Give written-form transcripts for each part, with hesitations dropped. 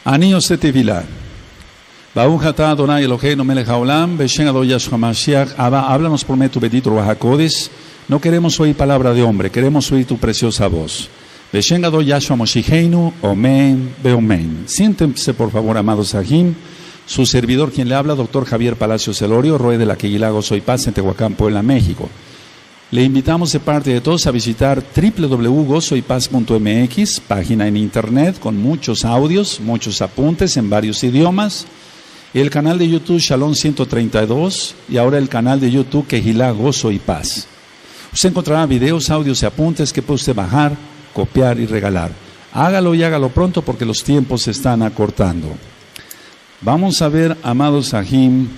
Anillos de Tevilá. Baruch atah Adonai Eloheinu melech haolam, beshem Adonai Yahshua Mashiach. Abba, háblanos por medio de tu bendito Ruach HaKodesh. No queremos oír palabra de hombre, queremos oír tu preciosa voz. Beshem Adonai Yahshua Mashiachenu, Omen, Beomen. Siéntense, por favor, amados Sahim. Su servidor, quien le habla, doctor Javier Palacios Elorio, Roe de la Queguilá Gozo y Paz en Tehuacán, Puebla, México. Le invitamos de parte de todos a visitar www.gozoypaz.mx, página en internet con muchos audios, muchos apuntes en varios idiomas. El canal de YouTube Shalom 132 y ahora el canal de YouTube Queguilá Gozo y Paz. Usted encontrará videos, audios y apuntes que puede usted bajar, copiar y regalar. Hágalo y hágalo pronto porque los tiempos se están acortando. Vamos a ver, amados Sahim,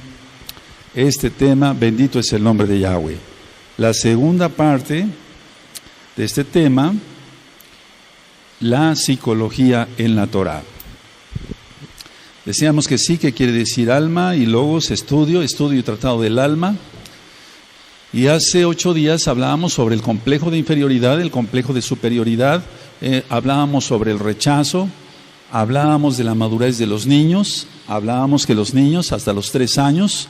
este tema, bendito es el nombre de Yahweh. La segunda parte de este tema, la psicología en la Torah. Decíamos que sí, que quiere decir alma y logos, estudio y tratado del alma. Y hace 8 días hablábamos sobre el complejo de inferioridad, el complejo de superioridad, hablábamos sobre el rechazo, hablábamos de la madurez de los niños, hablábamos que los niños hasta los 3 años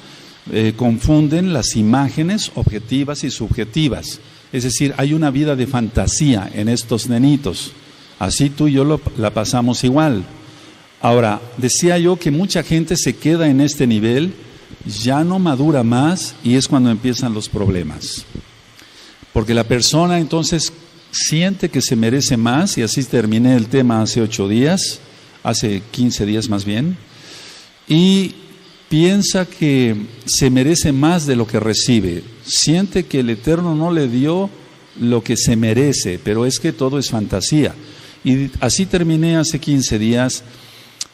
confunden las imágenes objetivas y subjetivas. Es decir, hay una vida de fantasía en estos nenitos. Así tú y yo la pasamos igual. Ahora, decía yo que mucha gente se queda en este nivel, ya no madura más y es cuando empiezan los problemas. Porque la persona entonces siente que se merece más, y así terminé el tema hace 15 días más bien, y piensa que se merece más de lo que recibe, siente que el Eterno no le dio lo que se merece, pero es que todo es fantasía. Y así terminé hace 15 días.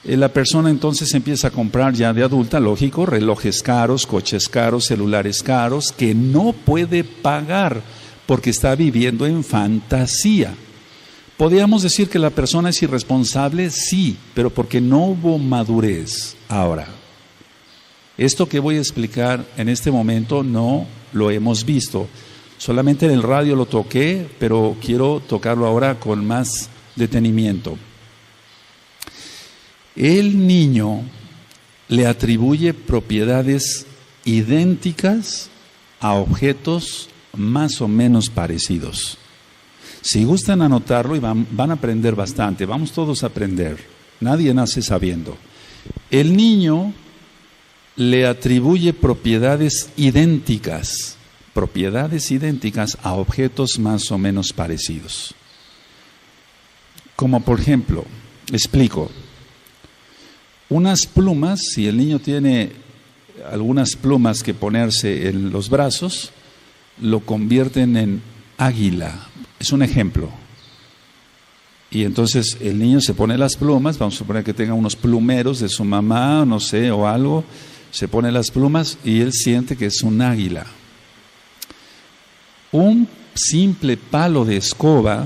La persona entonces empieza a comprar ya de adulta, lógico, relojes caros, coches caros, celulares caros, que no puede pagar porque está viviendo en fantasía. ¿Podríamos decir que la persona es irresponsable? Sí, pero porque no hubo madurez. Ahora, esto que voy a explicar en este momento no lo hemos visto. Solamente en el radio lo toqué, pero quiero tocarlo ahora con más detenimiento. El niño le atribuye propiedades idénticas a objetos más o menos parecidos. Si gustan anotarlo y van a aprender bastante, vamos todos a aprender. Nadie nace sabiendo. El niño le atribuye propiedades idénticas a objetos más o menos parecidos. Como por ejemplo, explico, unas plumas, si el niño tiene algunas plumas que ponerse en los brazos, lo convierten en águila. Es un ejemplo. Y entonces el niño se pone las plumas, vamos a suponer que tenga unos plumeros de su mamá, no sé, o algo, se pone las plumas y él siente que es un águila. Un simple palo de escoba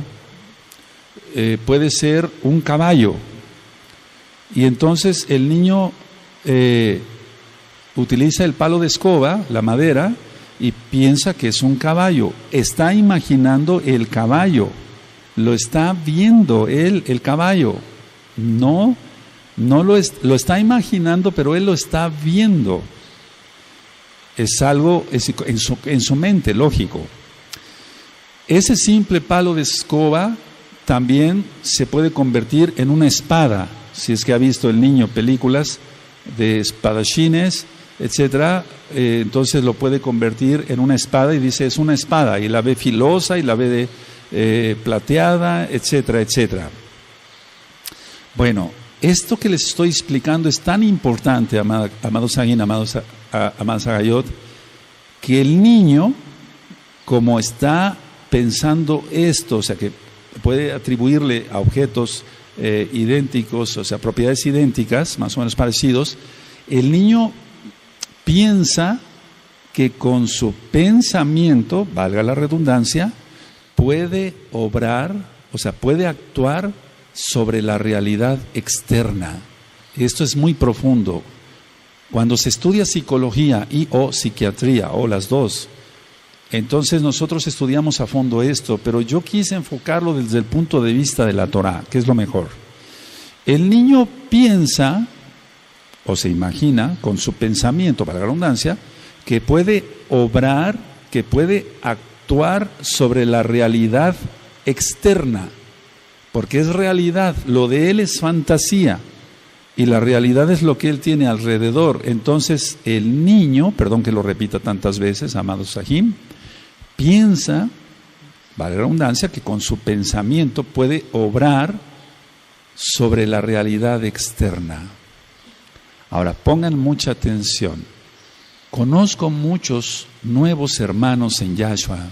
puede ser un caballo. Y entonces el niño utiliza el palo de escoba, la madera, y piensa que es un caballo. Está imaginando el caballo, lo está viendo él, el caballo. No lo está imaginando, pero él lo está viendo. Es algo en su mente, lógico. Ese simple palo de escoba también se puede convertir en una espada. Si es que ha visto el niño películas de espadachines, etcétera, entonces lo puede convertir en una espada y dice es una espada, y la ve filosa y la ve plateada, etcétera, etcétera. Bueno, esto que les estoy explicando es tan importante, amados Agin, amados Agayot, que el niño, como está pensando esto, o sea que puede atribuirle a objetos idénticos, o sea propiedades idénticas, más o menos parecidos, el niño piensa que con su pensamiento, valga la redundancia, puede obrar, o sea, puede actuar sobre la realidad externa. Esto es muy profundo. Cuando se estudia psicología y o psiquiatría, o las dos, entonces nosotros estudiamos a fondo esto, pero yo quise enfocarlo desde el punto de vista de la Torah, que es lo mejor. El niño piensa o se imagina con su pensamiento, para la redundancia, que puede obrar, que puede actuar sobre la realidad externa, porque es realidad, lo de él es fantasía y la realidad es lo que él tiene alrededor. Entonces el niño, perdón que lo repita tantas veces, amado Sahim, piensa, vale la redundancia, que con su pensamiento puede obrar sobre la realidad externa. Ahora, pongan mucha atención. Conozco muchos nuevos hermanos en Yahshua,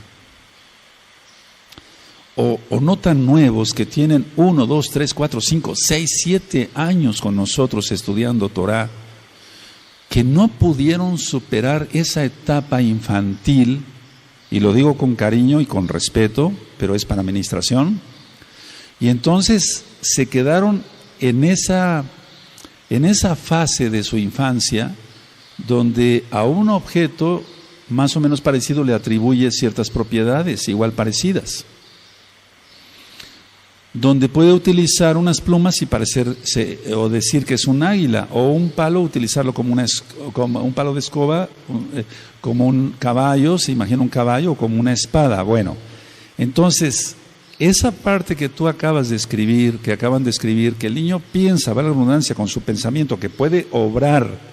o no tan nuevos, que tienen 1, 2, 3, 4, 5, 6, 7 años con nosotros estudiando Torah, que no pudieron superar esa etapa infantil, y lo digo con cariño y con respeto, pero es para administración, y entonces se quedaron en esa fase de su infancia donde a un objeto más o menos parecido le atribuye ciertas propiedades igual parecidas, donde puede utilizar unas plumas y parecerse o decir que es un águila, o un palo utilizarlo como un palo de escoba, como un caballo, se imagina un caballo, o como una espada. Bueno, entonces esa parte que tú acabas de escribir, que acaban de escribir, que el niño piensa, vale la redundancia, con su pensamiento, que puede obrar,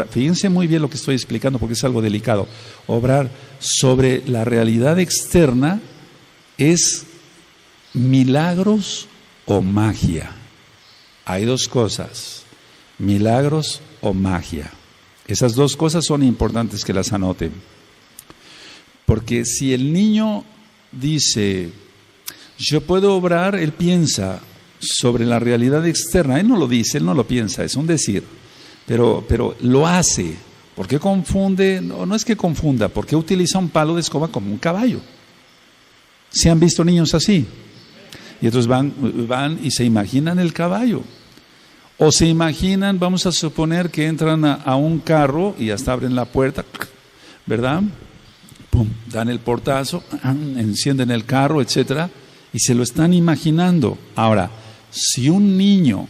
fíjense muy bien lo que estoy explicando porque es algo delicado, obrar sobre la realidad externa, es milagros o magia. Hay dos cosas, milagros o magia. Esas dos cosas son importantes que las anoten, porque si el niño dice, yo puedo obrar, él piensa sobre la realidad externa. Él no lo dice, él no lo piensa, es un decir, pero lo hace. ¿Por qué confunde? No es que confunda, porque utiliza un palo de escoba como un caballo. ¿Se han visto niños así? Y entonces van y se imaginan el caballo. O se imaginan, vamos a suponer que entran a un carro y hasta abren la puerta, ¿verdad? Pum, dan el portazo, encienden el carro, etcétera, y se lo están imaginando. Ahora, si un niño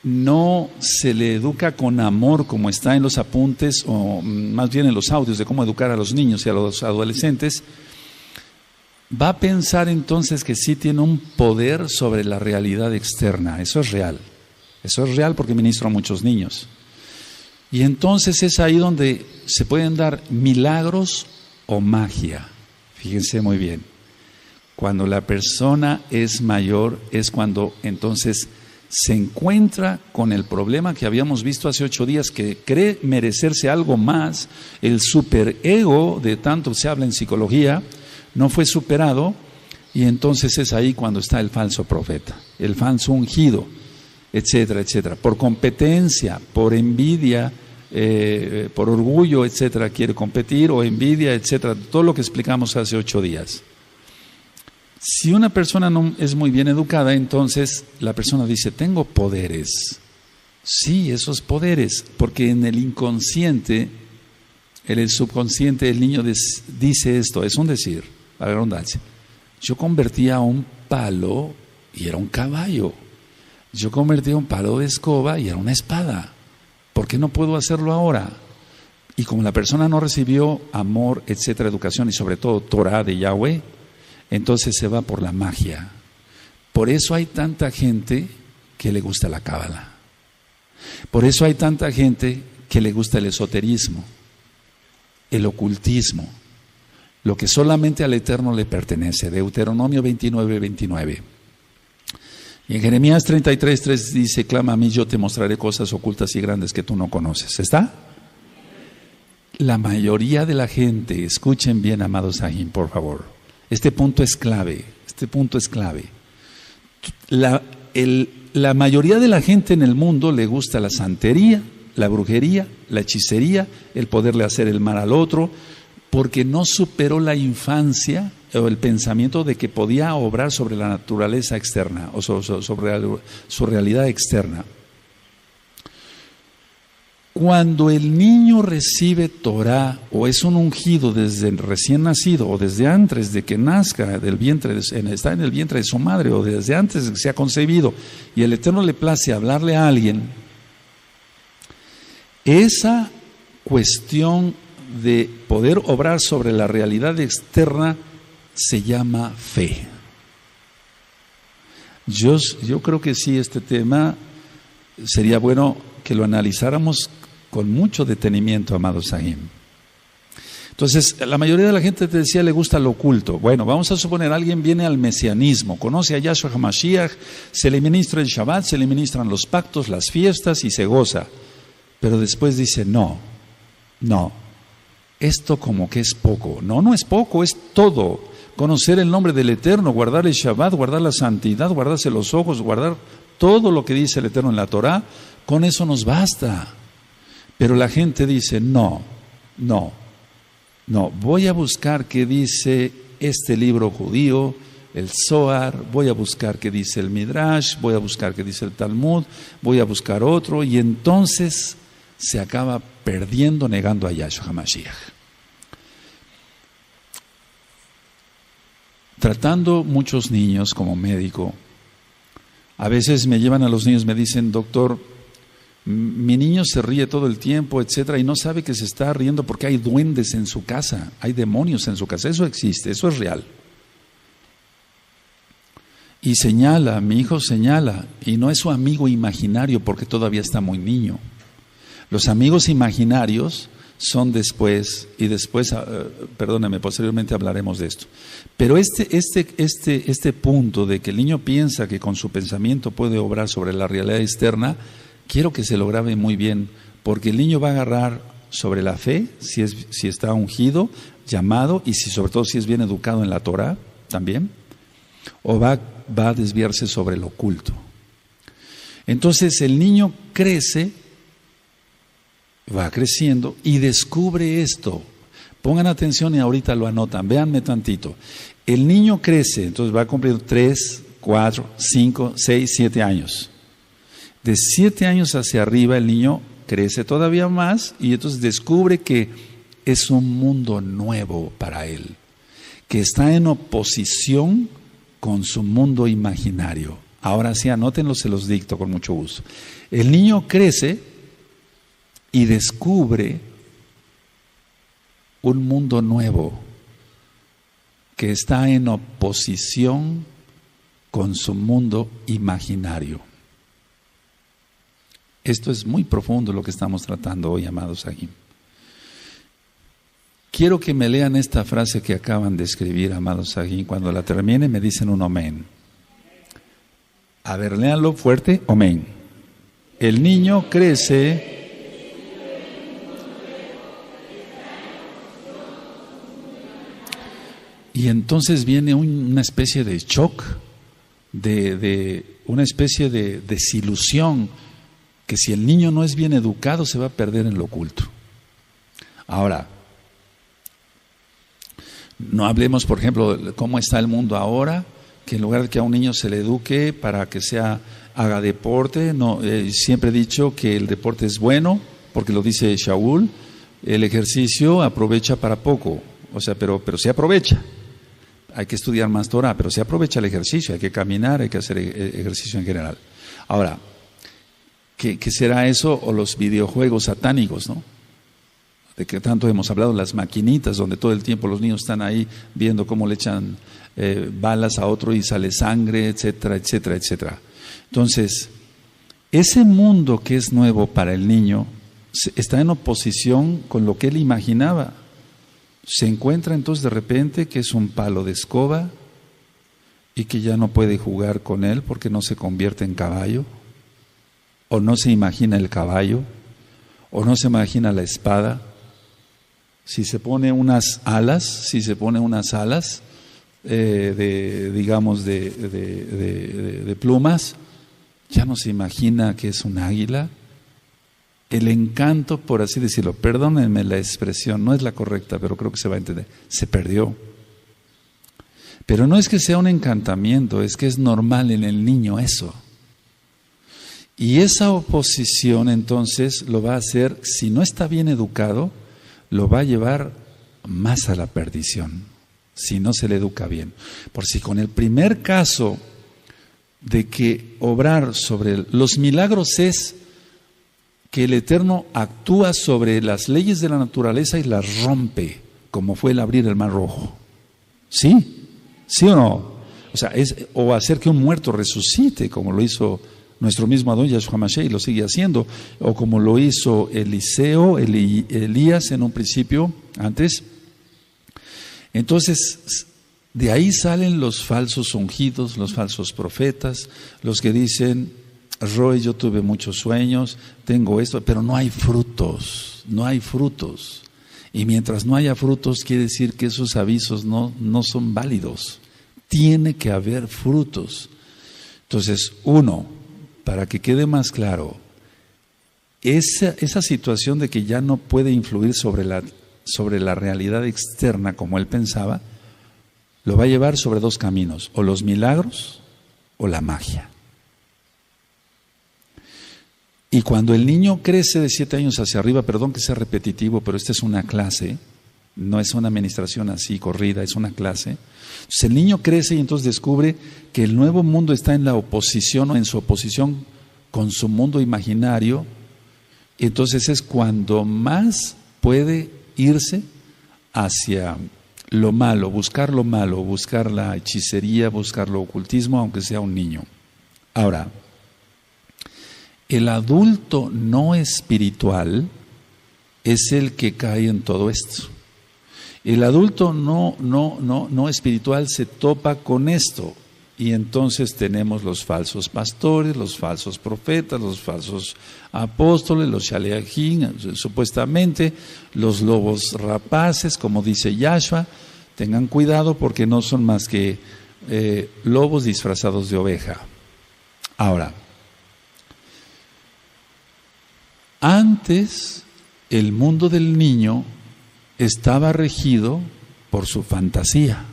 no se le educa con amor, como está en los apuntes, o más bien en los audios de cómo educar a los niños y a los adolescentes, va a pensar entonces que sí tiene un poder sobre la realidad externa. Eso es real porque ministro a muchos niños. Y entonces es ahí donde se pueden dar milagros o magia. Fíjense muy bien. Cuando la persona es mayor es cuando entonces se encuentra con el problema que habíamos visto hace 8 días, que cree merecerse algo más. El superego, de tanto se habla en psicología, no fue superado, y entonces es ahí cuando está el falso profeta, el falso ungido, etcétera, etcétera. Por competencia, por envidia, por orgullo, etcétera, quiere competir, o envidia, etcétera, todo lo que explicamos hace 8 días. Si una persona no es muy bien educada, entonces la persona dice, tengo poderes. Sí, esos poderes, porque en el inconsciente, en el subconsciente, el niño dice esto, es un decir, a la redundancia. Yo convertía un palo y era un caballo. Yo convertía un palo de escoba y era una espada. ¿Por qué no puedo hacerlo ahora? Y como la persona no recibió amor, etcétera, educación y sobre todo Torah de Yahweh, entonces se va por la magia. Por eso hay tanta gente que le gusta la cábala. Por eso hay tanta gente que le gusta el esoterismo, el ocultismo, lo que solamente al Eterno le pertenece. Deuteronomio 29, 29. Y en Jeremías 33, 3 dice, clama a mí, yo te mostraré cosas ocultas y grandes que tú no conoces. ¿Está? La mayoría de la gente, escuchen bien, amados Sahim, por favor. Este punto es clave, La mayoría de la gente en el mundo le gusta la santería, la brujería, la hechicería, el poderle hacer el mal al otro, porque no superó la infancia o el pensamiento de que podía obrar sobre la naturaleza externa o sobre su realidad externa. Cuando el niño recibe Torah o es un ungido desde recién nacido o desde antes de que nazca del vientre, está en el vientre de su madre o desde antes de que sea concebido y el Eterno le place hablarle a alguien, esa cuestión de poder obrar sobre la realidad externa se llama fe. Yo creo que sí, este tema sería bueno que lo analizáramos con mucho detenimiento, amados Sahim. Entonces, la mayoría de la gente te decía le gusta lo oculto. Bueno, vamos a suponer, alguien viene al mesianismo, conoce a Yahshua HaMashiach, se le ministra el Shabbat, se le ministran los pactos, las fiestas y se goza. Pero después dice, no, esto como que es poco. No es poco, es todo. Conocer el nombre del Eterno, guardar el Shabbat, guardar la santidad, guardarse los ojos, guardar todo lo que dice el Eterno en la Torah, con eso nos basta. Pero la gente dice, no, voy a buscar qué dice este libro judío, el Zohar, voy a buscar qué dice el Midrash, voy a buscar qué dice el Talmud, voy a buscar otro, y entonces se acaba perdiendo, negando a Yahshua HaMashiach. Tratando muchos niños como médico, a veces me llevan a los niños, me dicen, doctor, mi niño se ríe todo el tiempo, etcétera, y no sabe que se está riendo porque hay duendes en su casa, hay demonios en su casa. Eso existe, eso es real. Y señala, mi hijo señala, y no es su amigo imaginario porque todavía está muy niño. Los amigos imaginarios son después, y después, perdóneme, posteriormente hablaremos de esto. Pero este punto de que el niño piensa que con su pensamiento puede obrar sobre la realidad externa, quiero que se lo grabe muy bien, porque el niño va a agarrar sobre la fe, si está ungido, llamado, y sobre todo si es bien educado en la Torah también, o va a desviarse sobre lo oculto. Entonces el niño crece, va creciendo y descubre esto. Pongan atención y ahorita lo anotan, véanme tantito. El niño crece, entonces va a cumplir 3, 4, 5, 6, 7 años. De 7 años hacia arriba el niño crece todavía más y entonces descubre que es un mundo nuevo para él, que está en oposición con su mundo imaginario. Ahora sí, anótenlo, se los dicto con mucho gusto. El niño crece y descubre un mundo nuevo que está en oposición con su mundo imaginario. Esto es muy profundo lo que estamos tratando hoy, amados aquí. Quiero que me lean esta frase que acaban de escribir, amados aquí. Cuando la termine me dicen un amén. A ver, léanlo fuerte, amén. El niño crece. Y entonces viene una especie de shock, una especie de desilusión, que si el niño no es bien educado se va a perder en lo oculto. Ahora, no hablemos, por ejemplo, de cómo está el mundo ahora, que en lugar de que a un niño se le eduque para que haga deporte, siempre he dicho que el deporte es bueno, porque lo dice Shaul, el ejercicio aprovecha para poco, o sea, pero se aprovecha. Hay que estudiar más Torah, pero se aprovecha el ejercicio, hay que caminar, hay que hacer ejercicio en general. Ahora, ¿qué será eso? O los videojuegos satánicos, ¿no? De que tanto hemos hablado, las maquinitas, donde todo el tiempo los niños están ahí viendo cómo le echan balas a otro y sale sangre, etcétera, etcétera, etcétera. Entonces, ese mundo que es nuevo para el niño está en oposición con lo que él imaginaba. Se encuentra entonces de repente que es un palo de escoba y que ya no puede jugar con él porque no se convierte en caballo, o no se imagina el caballo, o no se imagina la espada. Si se pone unas alas, de plumas, ya no se imagina que es un águila. El encanto, por así decirlo, perdónenme la expresión, no es la correcta, pero creo que se va a entender, se perdió. Pero no es que sea un encantamiento, es que es normal en el niño eso. Y esa oposición entonces lo va a hacer, si no está bien educado, lo va a llevar más a la perdición, si no se le educa bien. Por si con el primer caso de que obrar sobre los milagros es que el Eterno actúa sobre las leyes de la naturaleza y las rompe, como fue el abrir el mar rojo. ¿Sí? ¿Sí o no? O sea, o hacer que un muerto resucite, como lo hizo nuestro mismo Adón Yahshua Mashiach y lo sigue haciendo, o como lo hizo Eliseo, Elías en un principio, antes. Entonces, de ahí salen los falsos ungidos, los falsos profetas, los que dicen, Roy, yo tuve muchos sueños, tengo esto, pero no hay frutos, no hay frutos. Y mientras no haya frutos, quiere decir que esos avisos no son válidos. Tiene que haber frutos. Entonces, uno, para que quede más claro, esa situación de que ya no puede influir sobre la realidad externa como él pensaba, lo va a llevar sobre dos caminos, o los milagros o la magia. Y cuando el niño crece de 7 años hacia arriba, perdón que sea repetitivo, pero esta es una clase, no es una administración así corrida, es una clase. Entonces el niño crece y entonces descubre que el nuevo mundo está en la oposición o en su oposición con su mundo imaginario. Entonces es cuando más puede irse hacia lo malo, buscar la hechicería, buscar lo ocultismo, aunque sea un niño. Ahora, el adulto no espiritual es el que cae en todo esto. El adulto no espiritual se topa con esto. Y entonces tenemos los falsos pastores, los falsos profetas, los falsos apóstoles, los shaleachim, supuestamente, los lobos rapaces, como dice Yahshua. Tengan cuidado porque no son más que lobos disfrazados de oveja. Ahora, antes el mundo del niño estaba regido por su fantasía.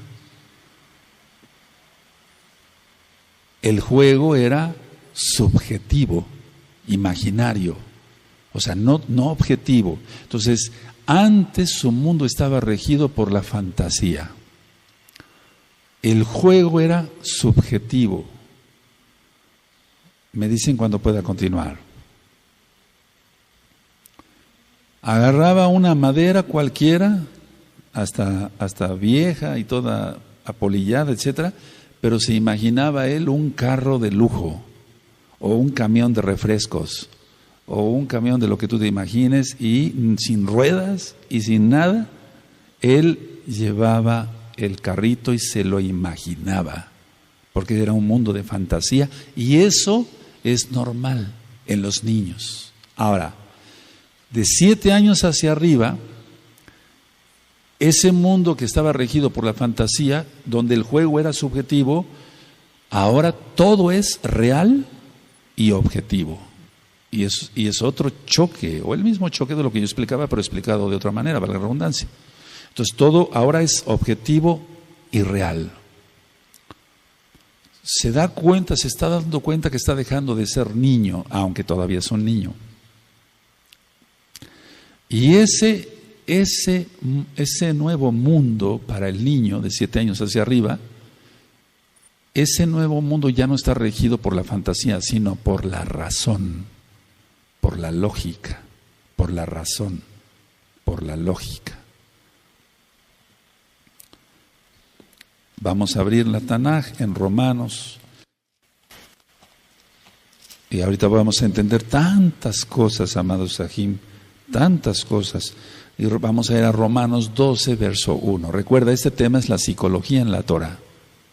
El juego era subjetivo, imaginario, o sea, no objetivo. Entonces, antes su mundo estaba regido por la fantasía. El juego era subjetivo. Me dicen cuando pueda continuar. Agarraba una madera cualquiera, hasta vieja y toda apolillada, etcétera, pero se imaginaba él un carro de lujo, o un camión de refrescos, o un camión de lo que tú te imagines, y sin ruedas y sin nada, él llevaba el carrito y se lo imaginaba, porque era un mundo de fantasía, y eso es normal en los niños. Ahora, de 7 años hacia arriba, ese mundo que estaba regido por la fantasía, donde el juego era subjetivo, ahora todo es real y objetivo. Y es otro choque, o el mismo choque de lo que yo explicaba, pero explicado de otra manera, valga la redundancia. Entonces todo ahora es objetivo y real. Se está dando cuenta que está dejando de ser niño, aunque todavía es un niño. Y ese nuevo mundo para el niño de 7 años hacia arriba, ese nuevo mundo ya no está regido por la fantasía, sino por la razón, por la lógica, por la razón, por la lógica. Vamos a abrir la Tanaj en Romanos. Y ahorita vamos a entender tantas cosas, amados Sahim, tantas cosas. Y vamos a ir a Romanos 12, verso 1. Recuerda, este tema es la psicología en la Torah.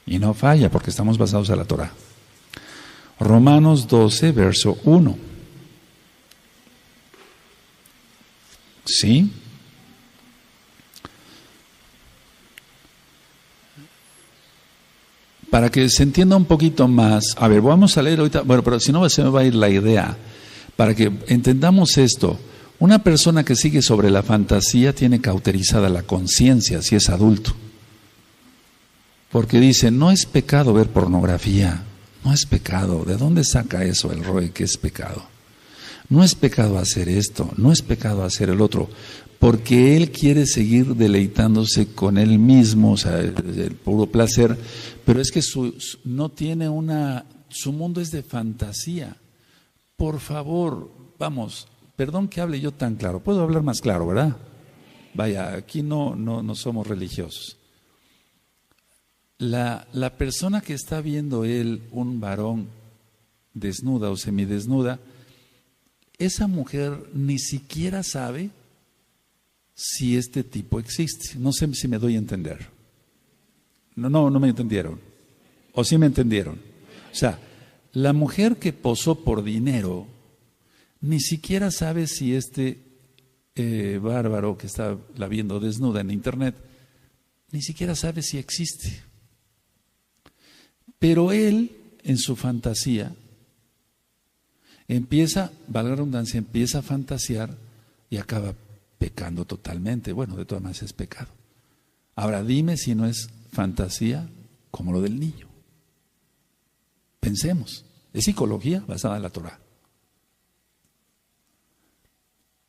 Y no falla porque estamos basados en la Torah. Romanos 12, verso 1. ¿Sí? Para que se entienda un poquito más, a ver, vamos a leer ahorita, bueno, pero si no se me va a ir la idea. Para que entendamos esto, una persona que sigue sobre la fantasía tiene cauterizada la conciencia si es adulto. Porque dice, no es pecado ver pornografía, No es pecado. ¿De dónde saca eso el Roe que es pecado? No es pecado hacer esto, no es pecado hacer el otro, porque él quiere seguir deleitándose con él mismo, o sea, el puro placer, pero es que no tiene su mundo es de fantasía. Por favor, vamos, perdón que hable yo tan claro, puedo hablar más claro, ¿verdad? Vaya, aquí no somos religiosos. La persona que está viendo él, un varón desnuda o semidesnuda, esa mujer ni siquiera sabe si este tipo existe. No sé si me doy a entender. No me entendieron. ¿O sí me entendieron? O sea, la mujer que posó por dinero ni siquiera sabe si este bárbaro que está la viendo desnuda en internet, ni siquiera sabe si existe. Pero él, en su fantasía, empieza, valga la redundancia, empieza a fantasear y acaba pecando totalmente. Bueno, de todas maneras es pecado. Ahora dime si no es fantasía como lo del niño. Pensemos, es psicología basada en la Torah.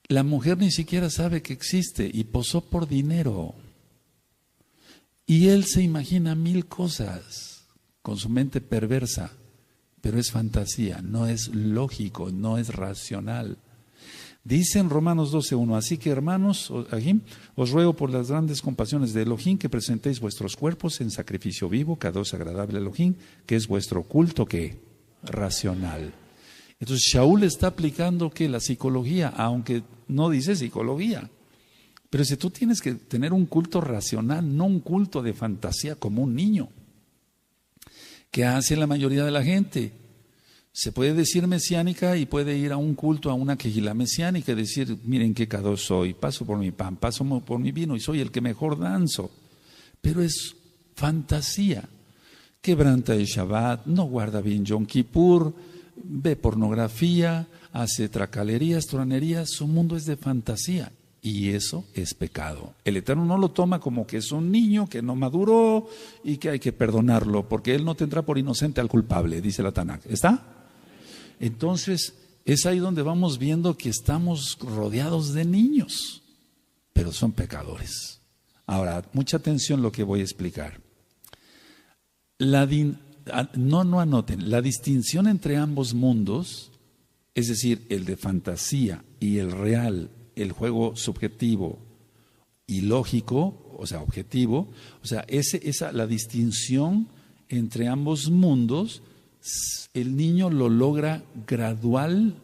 La mujer ni siquiera sabe que existe y posó por dinero. Y él se imagina 1000 cosas con su mente perversa. Pero es fantasía, no es lógico, no es racional. Dice en Romanos 12:1, así que hermanos, os ruego por las grandes compasiones de Elohim que presentéis vuestros cuerpos en sacrificio vivo, kadosh agradable a Elohim, que es vuestro culto, ¿qué? Racional. Entonces Shaul está aplicando que la psicología, aunque no dice psicología, pero si tú tienes que tener un culto racional, no un culto de fantasía como un niño. ¿Qué hace la mayoría de la gente? Se puede decir mesiánica y puede ir a un culto, a una quejilá mesiánica y decir, miren qué kadosh soy, paso por mi pan, paso por mi vino y soy el que mejor danzo. Pero es fantasía. Quebranta el Shabbat, no guarda bien Yom Kippur, ve pornografía, hace tracalerías, tronerías, su mundo es de fantasía. Y eso es pecado. El Eterno no lo toma como que es un niño que no maduró y que hay que perdonarlo, porque él no tendrá por inocente al culpable, dice la Tanakh. ¿Está? Entonces, es ahí donde vamos viendo que estamos rodeados de niños, pero son pecadores. Ahora, mucha atención lo que voy a explicar. No anoten, la distinción entre ambos mundos, es decir, el de fantasía y el real, el juego subjetivo y lógico, o sea, objetivo, o sea, la distinción entre ambos mundos, el niño lo logra gradualmente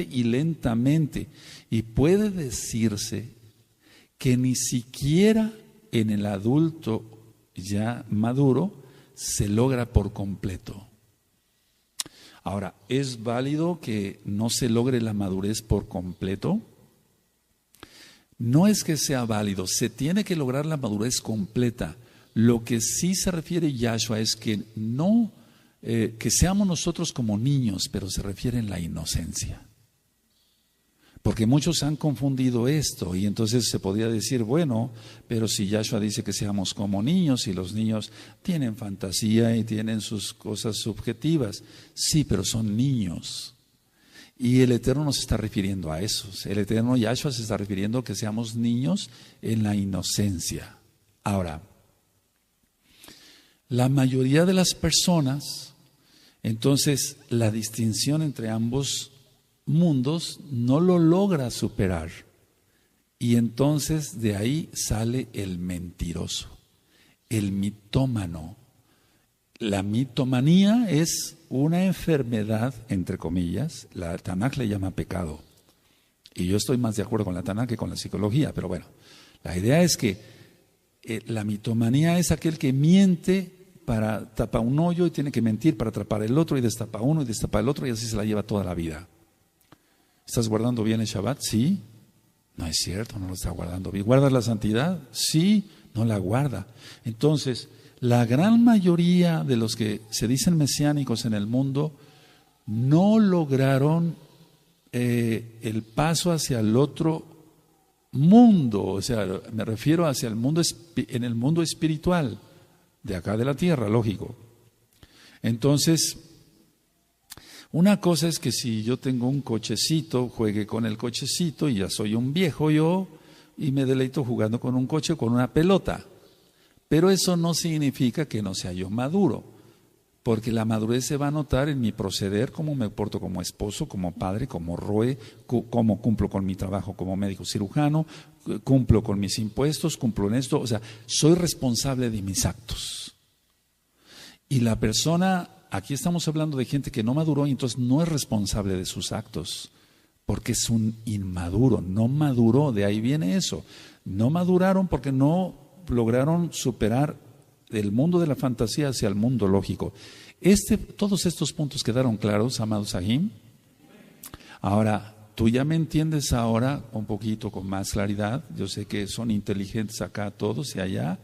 y lentamente. Y puede decirse que ni siquiera en el adulto ya maduro se logra por completo. Ahora, ¿es válido que no se logre la madurez por completo? No es que sea válido, se tiene que lograr la madurez completa. Lo que sí se refiere Yahshua es que no que seamos nosotros como niños, pero se refiere en la inocencia. Porque muchos han confundido esto y entonces se podría decir, bueno, pero si Yahshua dice que seamos como niños y los niños tienen fantasía y tienen sus cosas subjetivas, sí, pero son niños. Y el Eterno no se está refiriendo a eso. El Eterno Yahshua se está refiriendo a que seamos niños en la inocencia. Ahora, la mayoría de las personas, entonces la distinción entre ambos mundos no lo logra superar. Y entonces de ahí sale el mentiroso, el mitómano. La mitomanía es una enfermedad, entre comillas, la Tanakh le llama pecado. Y yo estoy más de acuerdo con la Tanakh que con la psicología, pero bueno, la idea es que la mitomanía es aquel que miente para tapar un hoyo y tiene que mentir para atrapar el otro y destapa uno y destapa el otro y así se la lleva toda la vida. ¿Estás guardando bien el Shabbat? Sí. No es cierto, no lo está guardando bien. ¿Guardas la santidad? Sí, no la guarda. Entonces, la gran mayoría de los que se dicen mesiánicos en el mundo no lograron el paso hacia el otro mundo, o sea, me refiero hacia el mundo en el mundo espiritual, de acá de la tierra, lógico. Entonces, una cosa es que si yo tengo un cochecito, juegue con el cochecito y ya soy un viejo yo y me deleito jugando con un coche o con una pelota. Pero eso no significa que no sea yo maduro, porque la madurez se va a notar en mi proceder, cómo me porto como esposo, como padre, como roe, cómo cumplo con mi trabajo como médico cirujano, cumplo con mis impuestos, cumplo en esto, o sea, soy responsable de mis actos. Y la persona, aquí estamos hablando de gente que no maduró y entonces no es responsable de sus actos, porque es un inmaduro, no maduró, de ahí viene eso. No maduraron porque no lograron superar del mundo de la fantasía hacia el mundo lógico. Todos estos puntos quedaron claros, amados Sahim. Ahora, tú ya me entiendes ahora un poquito con más claridad. Yo sé que son inteligentes acá todos y allá,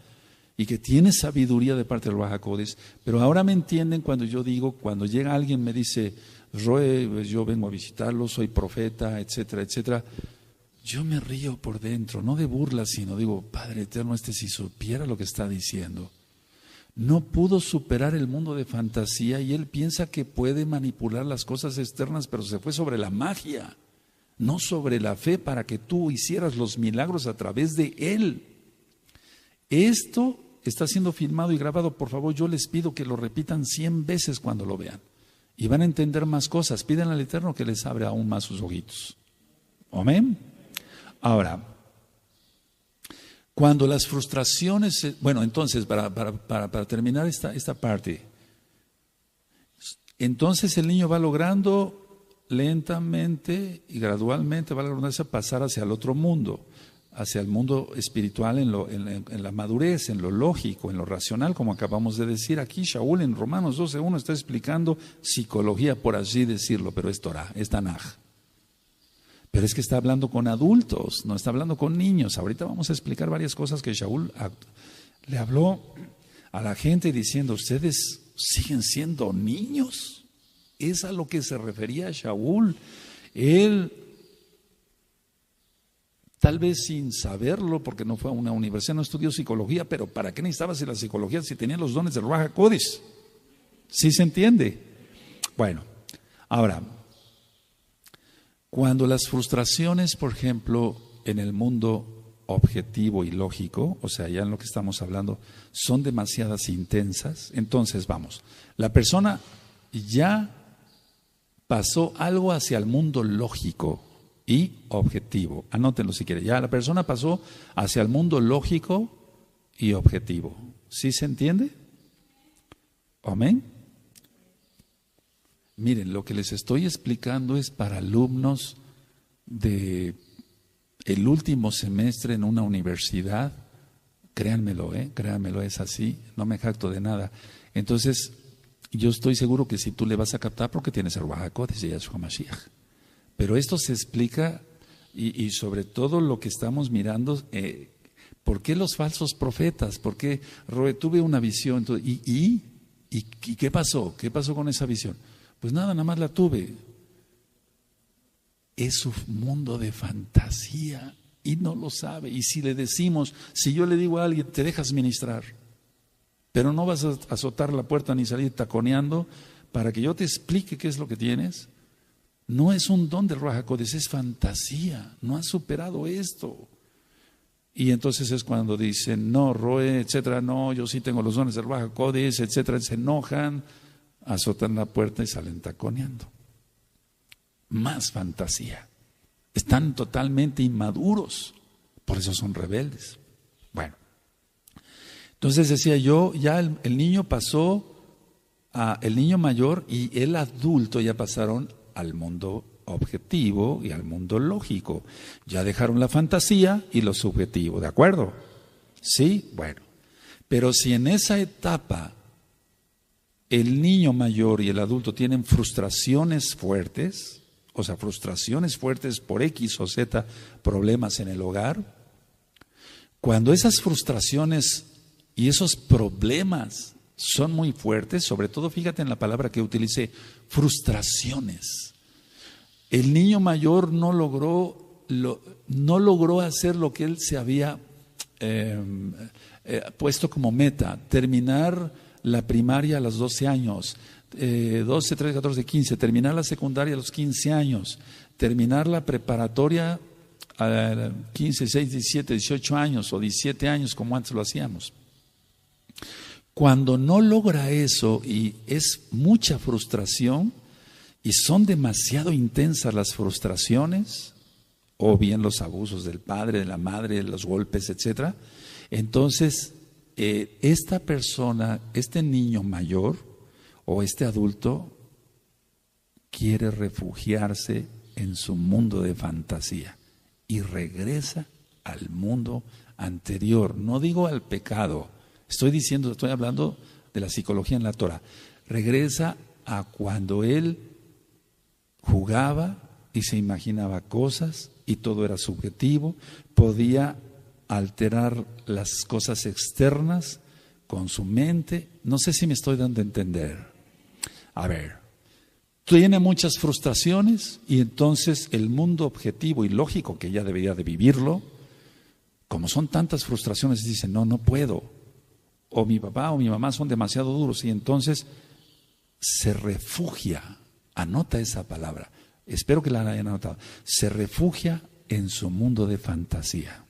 y que tienes sabiduría de parte del Ruach HaKodesh, pero ahora me entienden cuando yo digo, cuando llega alguien me dice, Roe, pues yo vengo a visitarlo, soy profeta, etcétera, etcétera. Yo me río por dentro, no de burla, sino digo, Padre Eterno, si supiera lo que está diciendo. No pudo superar el mundo de fantasía y él piensa que puede manipular las cosas externas, pero se fue sobre la magia, no sobre la fe para que tú hicieras los milagros a través de él. Esto está siendo filmado y grabado, por favor, yo les pido que lo repitan 100 veces cuando lo vean y van a entender más cosas. Piden al Eterno que les abra aún más sus ojitos. Amén. Ahora, cuando las frustraciones, bueno, entonces, para terminar esta parte, entonces el niño va logrando lentamente y gradualmente, va logrando pasar hacia el otro mundo, hacia el mundo espiritual en la madurez, en lo lógico, en lo racional, como acabamos de decir aquí. Shaul en Romanos 12:1 está explicando psicología, por así decirlo, pero es Torah, es Tanaj. Pero es que está hablando con adultos, no está hablando con niños. Ahorita vamos a explicar varias cosas que Shaul le habló a la gente diciendo, ¿ustedes siguen siendo niños? Es a lo que se refería Shaul. Él, tal vez sin saberlo, porque no fue a una universidad, no estudió psicología, pero ¿para qué necesitaba la psicología si tenía los dones del Ruach HaKodesh? ¿Sí se entiende? Bueno, ahora, cuando las frustraciones, por ejemplo, en el mundo objetivo y lógico, o sea, ya en lo que estamos hablando, son demasiadas intensas, entonces vamos, la persona ya pasó algo hacia el mundo lógico y objetivo. Anótenlo si quieren. Ya la persona pasó hacia el mundo lógico y objetivo. ¿Sí se entiende? Amén. Miren, lo que les estoy explicando es para alumnos de el último semestre en una universidad. Créanmelo, créanmelo, es así, no me jacto de nada. Entonces, yo estoy seguro que si tú le vas a captar porque tienes el Ruach HaKodesh y Yahshua Mashiach. Pero esto se explica y sobre todo lo que estamos mirando, ¿por qué los falsos profetas? ¿Por qué tuve una visión? ¿Y qué pasó? ¿Qué pasó con esa visión? Pues nada más la tuve. Es su mundo de fantasía y no lo sabe. Y si le decimos, si yo le digo a alguien, te dejas ministrar, pero no vas a azotar la puerta ni salir taconeando para que yo te explique qué es lo que tienes, no es un don del Ruach HaKodesh, es fantasía, no has superado esto. Y entonces es cuando dicen, no, Roe, etcétera, no, yo sí tengo los dones del Ruach HaKodesh, etcétera, se enojan, azotan la puerta y salen taconeando. Más fantasía. Están totalmente inmaduros, por eso son rebeldes. Bueno, entonces decía yo, ya el niño pasó, el niño mayor y el adulto ya pasaron al mundo objetivo y al mundo lógico. Ya dejaron la fantasía y lo subjetivo, ¿de acuerdo? Sí, bueno. Pero si en esa etapa el niño mayor y el adulto tienen frustraciones fuertes, o sea, frustraciones fuertes por X o Z problemas en el hogar, cuando esas frustraciones y esos problemas son muy fuertes, sobre todo fíjate en la palabra que utilicé, frustraciones. El niño mayor no logró hacer lo que él se había puesto como meta, terminar la primaria a los 12 años, 12, 13, 14, 15, terminar la secundaria a los 15 años, terminar la preparatoria a 15, 16, 17, 18 años o 17 años como antes lo hacíamos. Cuando no logra eso y es mucha frustración y son demasiado intensas las frustraciones, o bien los abusos del padre, de la madre, los golpes, etcétera, entonces esta persona, este niño mayor o este adulto quiere refugiarse en su mundo de fantasía y regresa al mundo anterior. No digo al pecado, estoy hablando de la psicología en la Torah. Regresa a cuando él jugaba y se imaginaba cosas y todo era subjetivo, podía alterar las cosas externas con su mente. No sé si me estoy dando a entender. A ver, tiene muchas frustraciones y entonces el mundo objetivo y lógico que ya debería de vivirlo, como son tantas frustraciones, dice, no puedo. O mi papá o mi mamá son demasiado duros y entonces se refugia, anota esa palabra, espero que la hayan anotado, se refugia en su mundo de fantasía.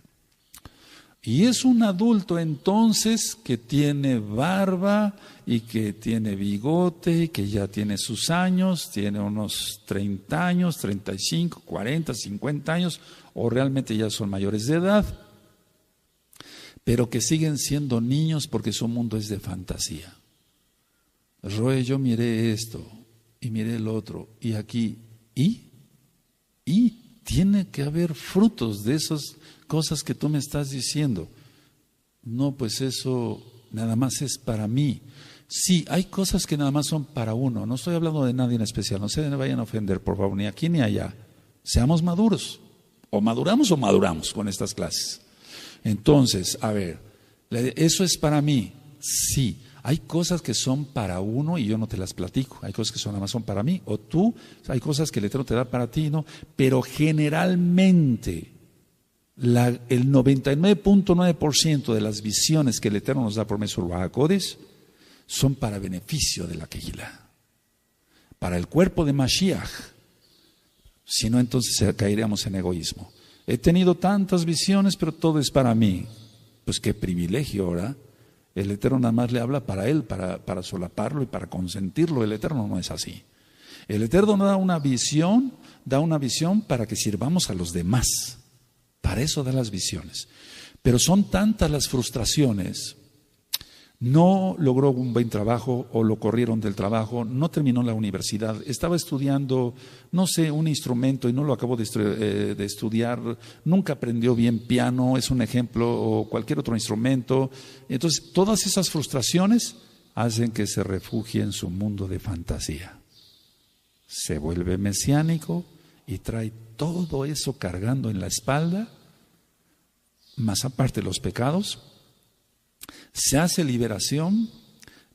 Y es un adulto entonces que tiene barba y que tiene bigote y que ya tiene sus años, tiene unos 30 años, 35, 40, 50 años, o realmente ya son mayores de edad, pero que siguen siendo niños porque su mundo es de fantasía. Roe, yo miré esto y miré el otro y aquí, y tiene que haber frutos de esas cosas que tú me estás diciendo. No, pues eso nada más es para mí. Sí, hay cosas que nada más son para uno. No estoy hablando de nadie en especial. No se me vayan a ofender, por favor, ni aquí ni allá. Seamos maduros. O maduramos con estas clases. Entonces, a ver, ¿eso es para mí? Sí. Hay cosas que son para uno y yo no te las platico. Hay cosas que nada más son para mí. O tú, hay cosas que el Eterno te da para ti, ¿no? Pero generalmente, el 99.9% de las visiones que el Eterno nos da por medio de Ruach HaKodesh son para beneficio de la Kehilá, para el cuerpo de Mashiach. Si no, entonces caeríamos en egoísmo. He tenido tantas visiones, pero todo es para mí. Pues qué privilegio ahora. El Eterno nada más le habla para él, para solaparlo y para consentirlo. El Eterno no es así. El Eterno da una visión para que sirvamos a los demás. Para eso da las visiones. Pero son tantas las frustraciones. No logró un buen trabajo o lo corrieron del trabajo, no terminó la universidad, estaba estudiando, no sé, un instrumento y no lo acabó de estudiar, nunca aprendió bien piano, es un ejemplo, o cualquier otro instrumento. Entonces, todas esas frustraciones hacen que se refugie en su mundo de fantasía. Se vuelve mesiánico y trae todo eso cargando en la espalda, más aparte los pecados. Se hace liberación,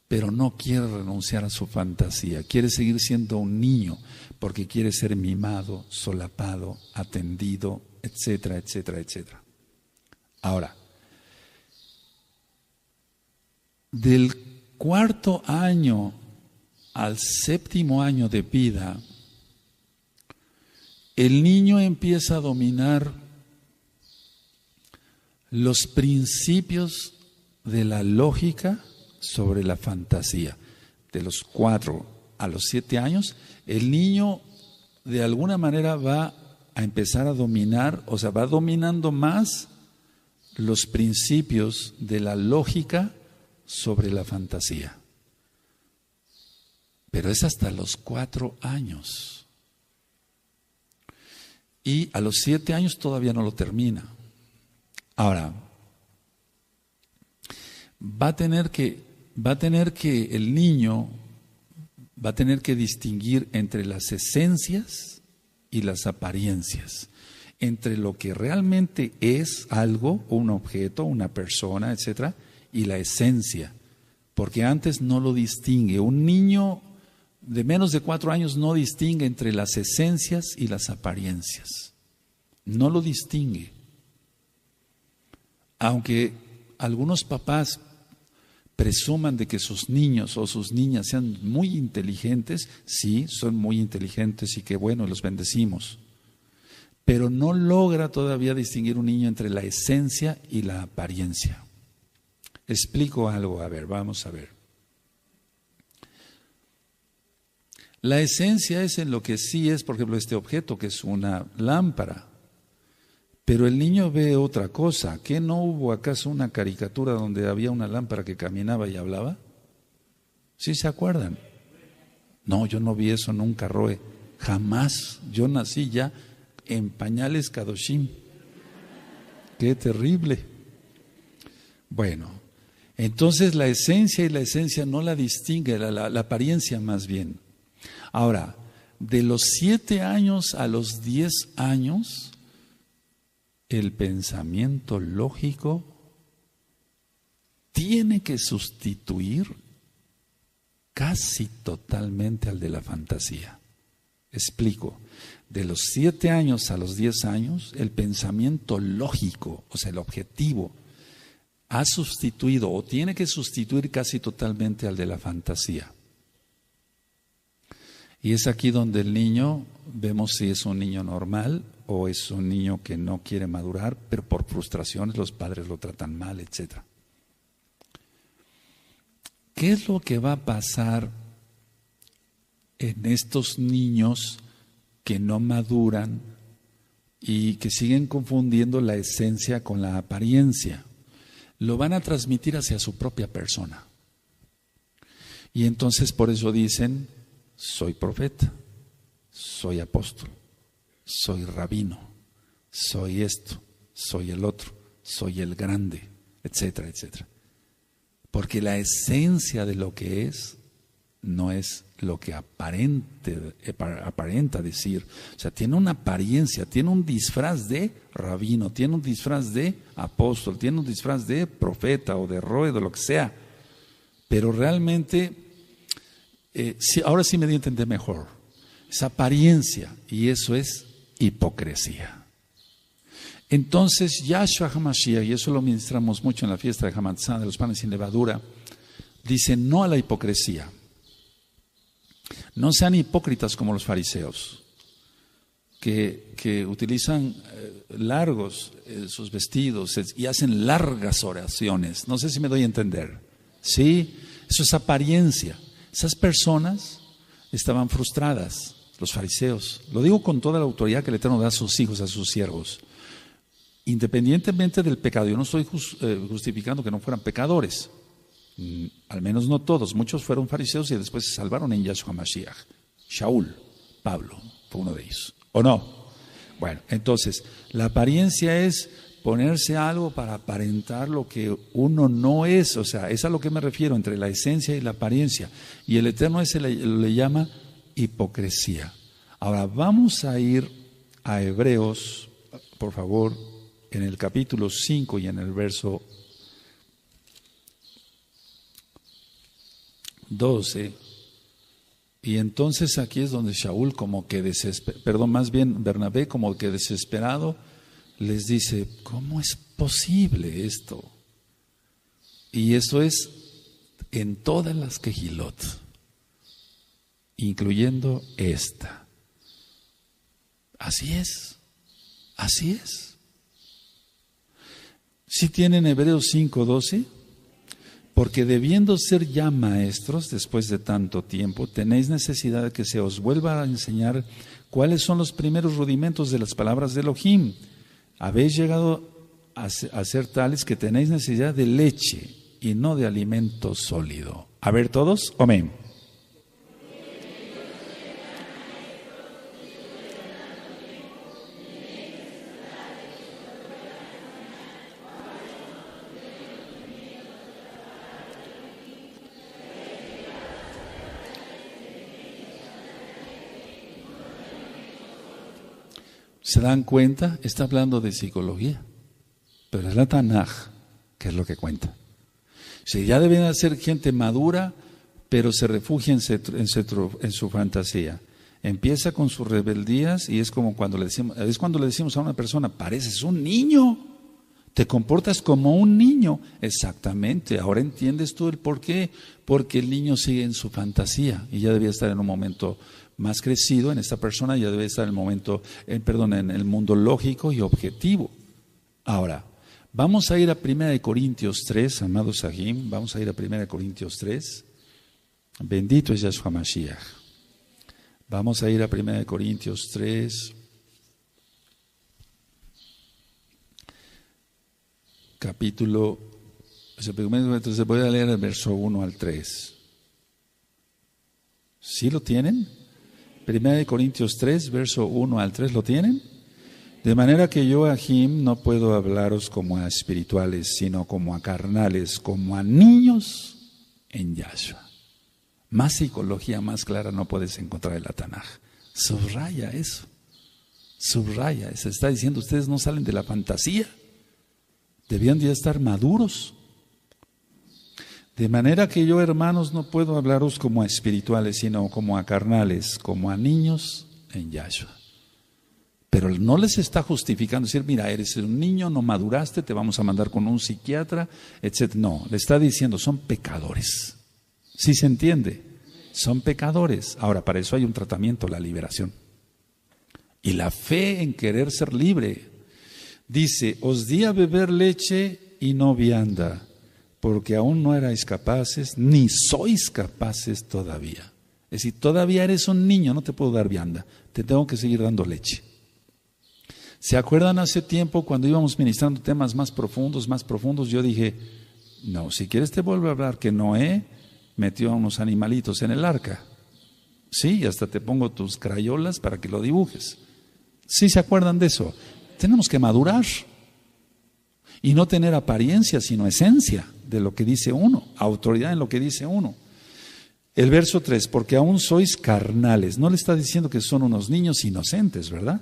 pero no quiere renunciar a su fantasía. Quiere seguir siendo un niño porque quiere ser mimado, solapado, atendido, etcétera, etcétera, etcétera. Ahora, del 4º año al 7º año de vida, el niño empieza a dominar los principios de la lógica sobre la fantasía. De los 4 a los 7 años, el niño de alguna manera va a empezar a dominar, o sea, va dominando más los principios de la lógica sobre la fantasía. Pero es hasta los 4 años. Y a los 7 años todavía no lo termina. Ahora, va a tener que el niño va a tener que distinguir entre las esencias y las apariencias, entre lo que realmente es algo, un objeto, una persona, etcétera, y la esencia, porque antes no lo distingue. Un niño de menos de 4 años no distingue entre las esencias y las apariencias, no lo distingue. Aunque algunos papás presuman de que sus niños o sus niñas sean muy inteligentes. Sí, son muy inteligentes y qué bueno, los bendecimos. Pero no logra todavía distinguir un niño entre la esencia y la apariencia. Explico algo, a ver, vamos a ver. La esencia es en lo que sí es, por ejemplo, este objeto que es una lámpara. Pero el niño ve otra cosa. ¿Qué no hubo acaso una caricatura donde había una lámpara que caminaba y hablaba? ¿Sí se acuerdan? No, yo no vi eso nunca, Roe. Jamás. Yo nací ya en pañales Kadoshim. ¡Qué terrible! Bueno, entonces la esencia y la esencia no la distingue, la apariencia más bien. Ahora, de los 7 años a los 10 años, el pensamiento lógico tiene que sustituir casi totalmente al de la fantasía. Explico. De los 7 años a los 10 años, el pensamiento lógico, o sea, el objetivo, ha sustituido o tiene que sustituir casi totalmente al de la fantasía. Y es aquí donde el niño, vemos si es un niño normal o es un niño que no quiere madurar, pero por frustraciones los padres lo tratan mal, etc. ¿Qué es lo que va a pasar en estos niños que no maduran y que siguen confundiendo la esencia con la apariencia? Lo van a transmitir hacia su propia persona. Y entonces por eso dicen: soy profeta, soy apóstol, soy rabino, soy esto, soy el otro, soy el grande, etcétera, etcétera. Porque la esencia de lo que es no es lo que aparenta decir. O sea, tiene una apariencia, tiene un disfraz de rabino, tiene un disfraz de apóstol, tiene un disfraz de profeta o de roe, de lo que sea. Pero realmente, sí, ahora sí me di a entender mejor. Es apariencia y eso es hipocresía. Entonces, Yahshua HaMashiach, y eso lo ministramos mucho en la fiesta de Hamatzah, de los panes sin levadura, dice no a la hipocresía. No sean hipócritas como los fariseos, que utilizan largos sus vestidos y hacen largas oraciones. No sé si me doy a entender. Sí, eso es apariencia. Esas personas estaban frustradas, los fariseos. Lo digo con toda la autoridad que el Eterno da a sus hijos, a sus siervos. Independientemente del pecado, yo no estoy justificando que no fueran pecadores. Al menos no todos, muchos fueron fariseos y después se salvaron en Yahshua Mashiach. Shaul, Pablo, fue uno de ellos. ¿O no? Bueno, entonces, la apariencia es ponerse algo para aparentar lo que uno no es. O sea, es a lo que me refiero entre la esencia y la apariencia. Y el Eterno le llama hipocresía. Ahora, vamos a ir a Hebreos, por favor, en el capítulo 5 y en el verso 12, y entonces aquí es donde Shaul como que más bien Bernabé como que desesperado les dice: ¿cómo es posible esto? Y eso es en todas las quejilot, incluyendo esta. Así es, así es. ¿Sí tienen Hebreos 5:12? Porque debiendo ser ya maestros después de tanto tiempo, tenéis necesidad de que se os vuelva a enseñar cuáles son los primeros rudimentos de las palabras de Elohim. Habéis llegado a ser tales que tenéis necesidad de leche y no de alimento sólido. A ver todos, amén. ¿Se dan cuenta? Está hablando de psicología, pero es la Tanaj que es lo que cuenta. Si ya deben ser gente madura, pero se refugia en su fantasía. Empieza con sus rebeldías y es como cuando le decimos a una persona: pareces un niño, Te comportas como un niño. Exactamente. Ahora entiendes tú el por qué. Porque el niño sigue en su fantasía y ya debía estar en un momento más crecido en esta persona, ya debe estar en el momento, en el mundo lógico y objetivo. Ahora, vamos a ir a 1 Corintios 3, amados Sahim, vamos a ir a 1 Corintios 3. Bendito es Yahshua Mashiach. Vamos a ir a 1 Corintios 3. Capítulo, entonces voy a leer el verso 1 al 3. ¿Sí lo tienen? 1 Corintios 3, verso 1 al 3, ¿lo tienen? De manera que yo, Ahim, no puedo hablaros como a espirituales, sino como a carnales, como a niños en Yahshua. Más psicología más clara no puedes encontrar en la Tanaj. Subraya eso. Subraya. Se está diciendo, ustedes no salen de la fantasía. Debían ya estar maduros. De manera que yo, hermanos, no puedo hablaros como a espirituales, sino como a carnales, como a niños en Yahshua. Pero no les está justificando, decir, mira, eres un niño, no maduraste, te vamos a mandar con un psiquiatra, etc. No, le está diciendo, son pecadores. ¿Sí se entiende? Son pecadores. Ahora, para eso hay un tratamiento, la liberación. Y la fe en querer ser libre. Dice, os di a beber leche y no vianda, porque aún no erais capaces, ni sois capaces todavía. Es decir, todavía eres un niño, no te puedo dar vianda, te tengo que seguir dando leche. ¿Se acuerdan hace tiempo cuando íbamos ministrando temas más profundos? Yo dije, no, si quieres te vuelvo a hablar que Noé metió a unos animalitos en el arca. Sí, hasta te pongo tus crayolas para que lo dibujes. ¿Sí se acuerdan de eso? Tenemos que madurar y no tener apariencia, sino esencia de lo que dice uno, autoridad en lo que dice uno. El verso 3, porque aún sois carnales. No le está diciendo que son unos niños inocentes, ¿verdad?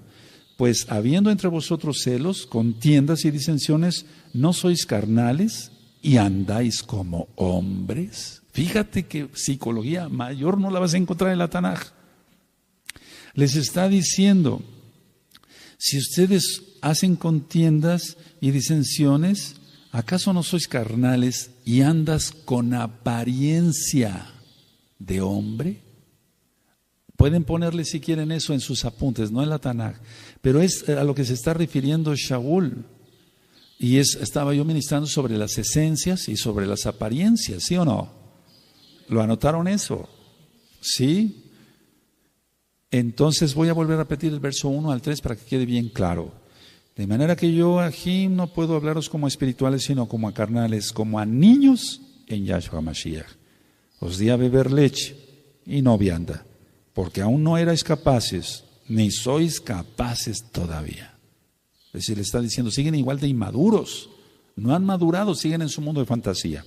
Pues habiendo entre vosotros celos, contiendas y disensiones, ¿no sois carnales y andáis como hombres? Fíjate que psicología mayor no la vas a encontrar en la Tanaj. Les está diciendo, si ustedes hacen contiendas y disensiones, ¿acaso no sois carnales y andas con apariencia de hombre? Pueden ponerle si quieren eso en sus apuntes, no en la Tanaj, pero es a lo que se está refiriendo Shaul. Y estaba yo ministrando sobre las esencias y sobre las apariencias, ¿sí o no? ¿Lo anotaron eso? ¿Sí? Entonces voy a volver a repetir el verso 1 al 3 para que quede bien claro. De manera que yo, Ahim, no puedo hablaros como a espirituales, sino como a carnales, como a niños en Yahshua Mashiach. Os di a beber leche y no vianda, porque aún no erais capaces, ni sois capaces todavía. Es decir, le está diciendo, siguen igual de inmaduros, no han madurado, siguen en su mundo de fantasía.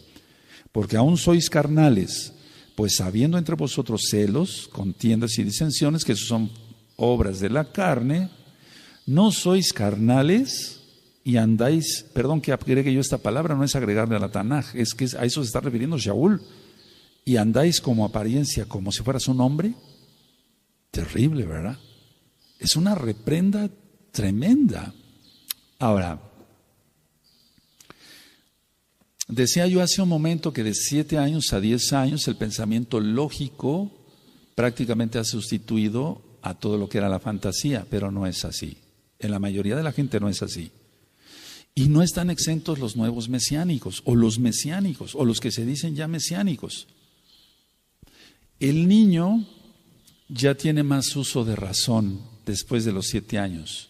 Porque aún sois carnales, pues habiendo entre vosotros celos, contiendas y disensiones, que son obras de la carne, no sois carnales y andáis, perdón que agregue yo esta palabra, no es agregarle a la Tanaj, es que a eso se está refiriendo Shaul, y andáis como apariencia, como si fueras un hombre. Terrible, ¿verdad? Es una reprenda tremenda. Ahora, decía yo hace un momento que de 7 años a 10 años el pensamiento lógico prácticamente ha sustituido a todo lo que era la fantasía, pero no es así. En la mayoría de la gente no es así. Y no están exentos los nuevos mesiánicos, o los mesiánicos, o los que se dicen ya mesiánicos. El niño ya tiene más uso de razón después de los 7 años.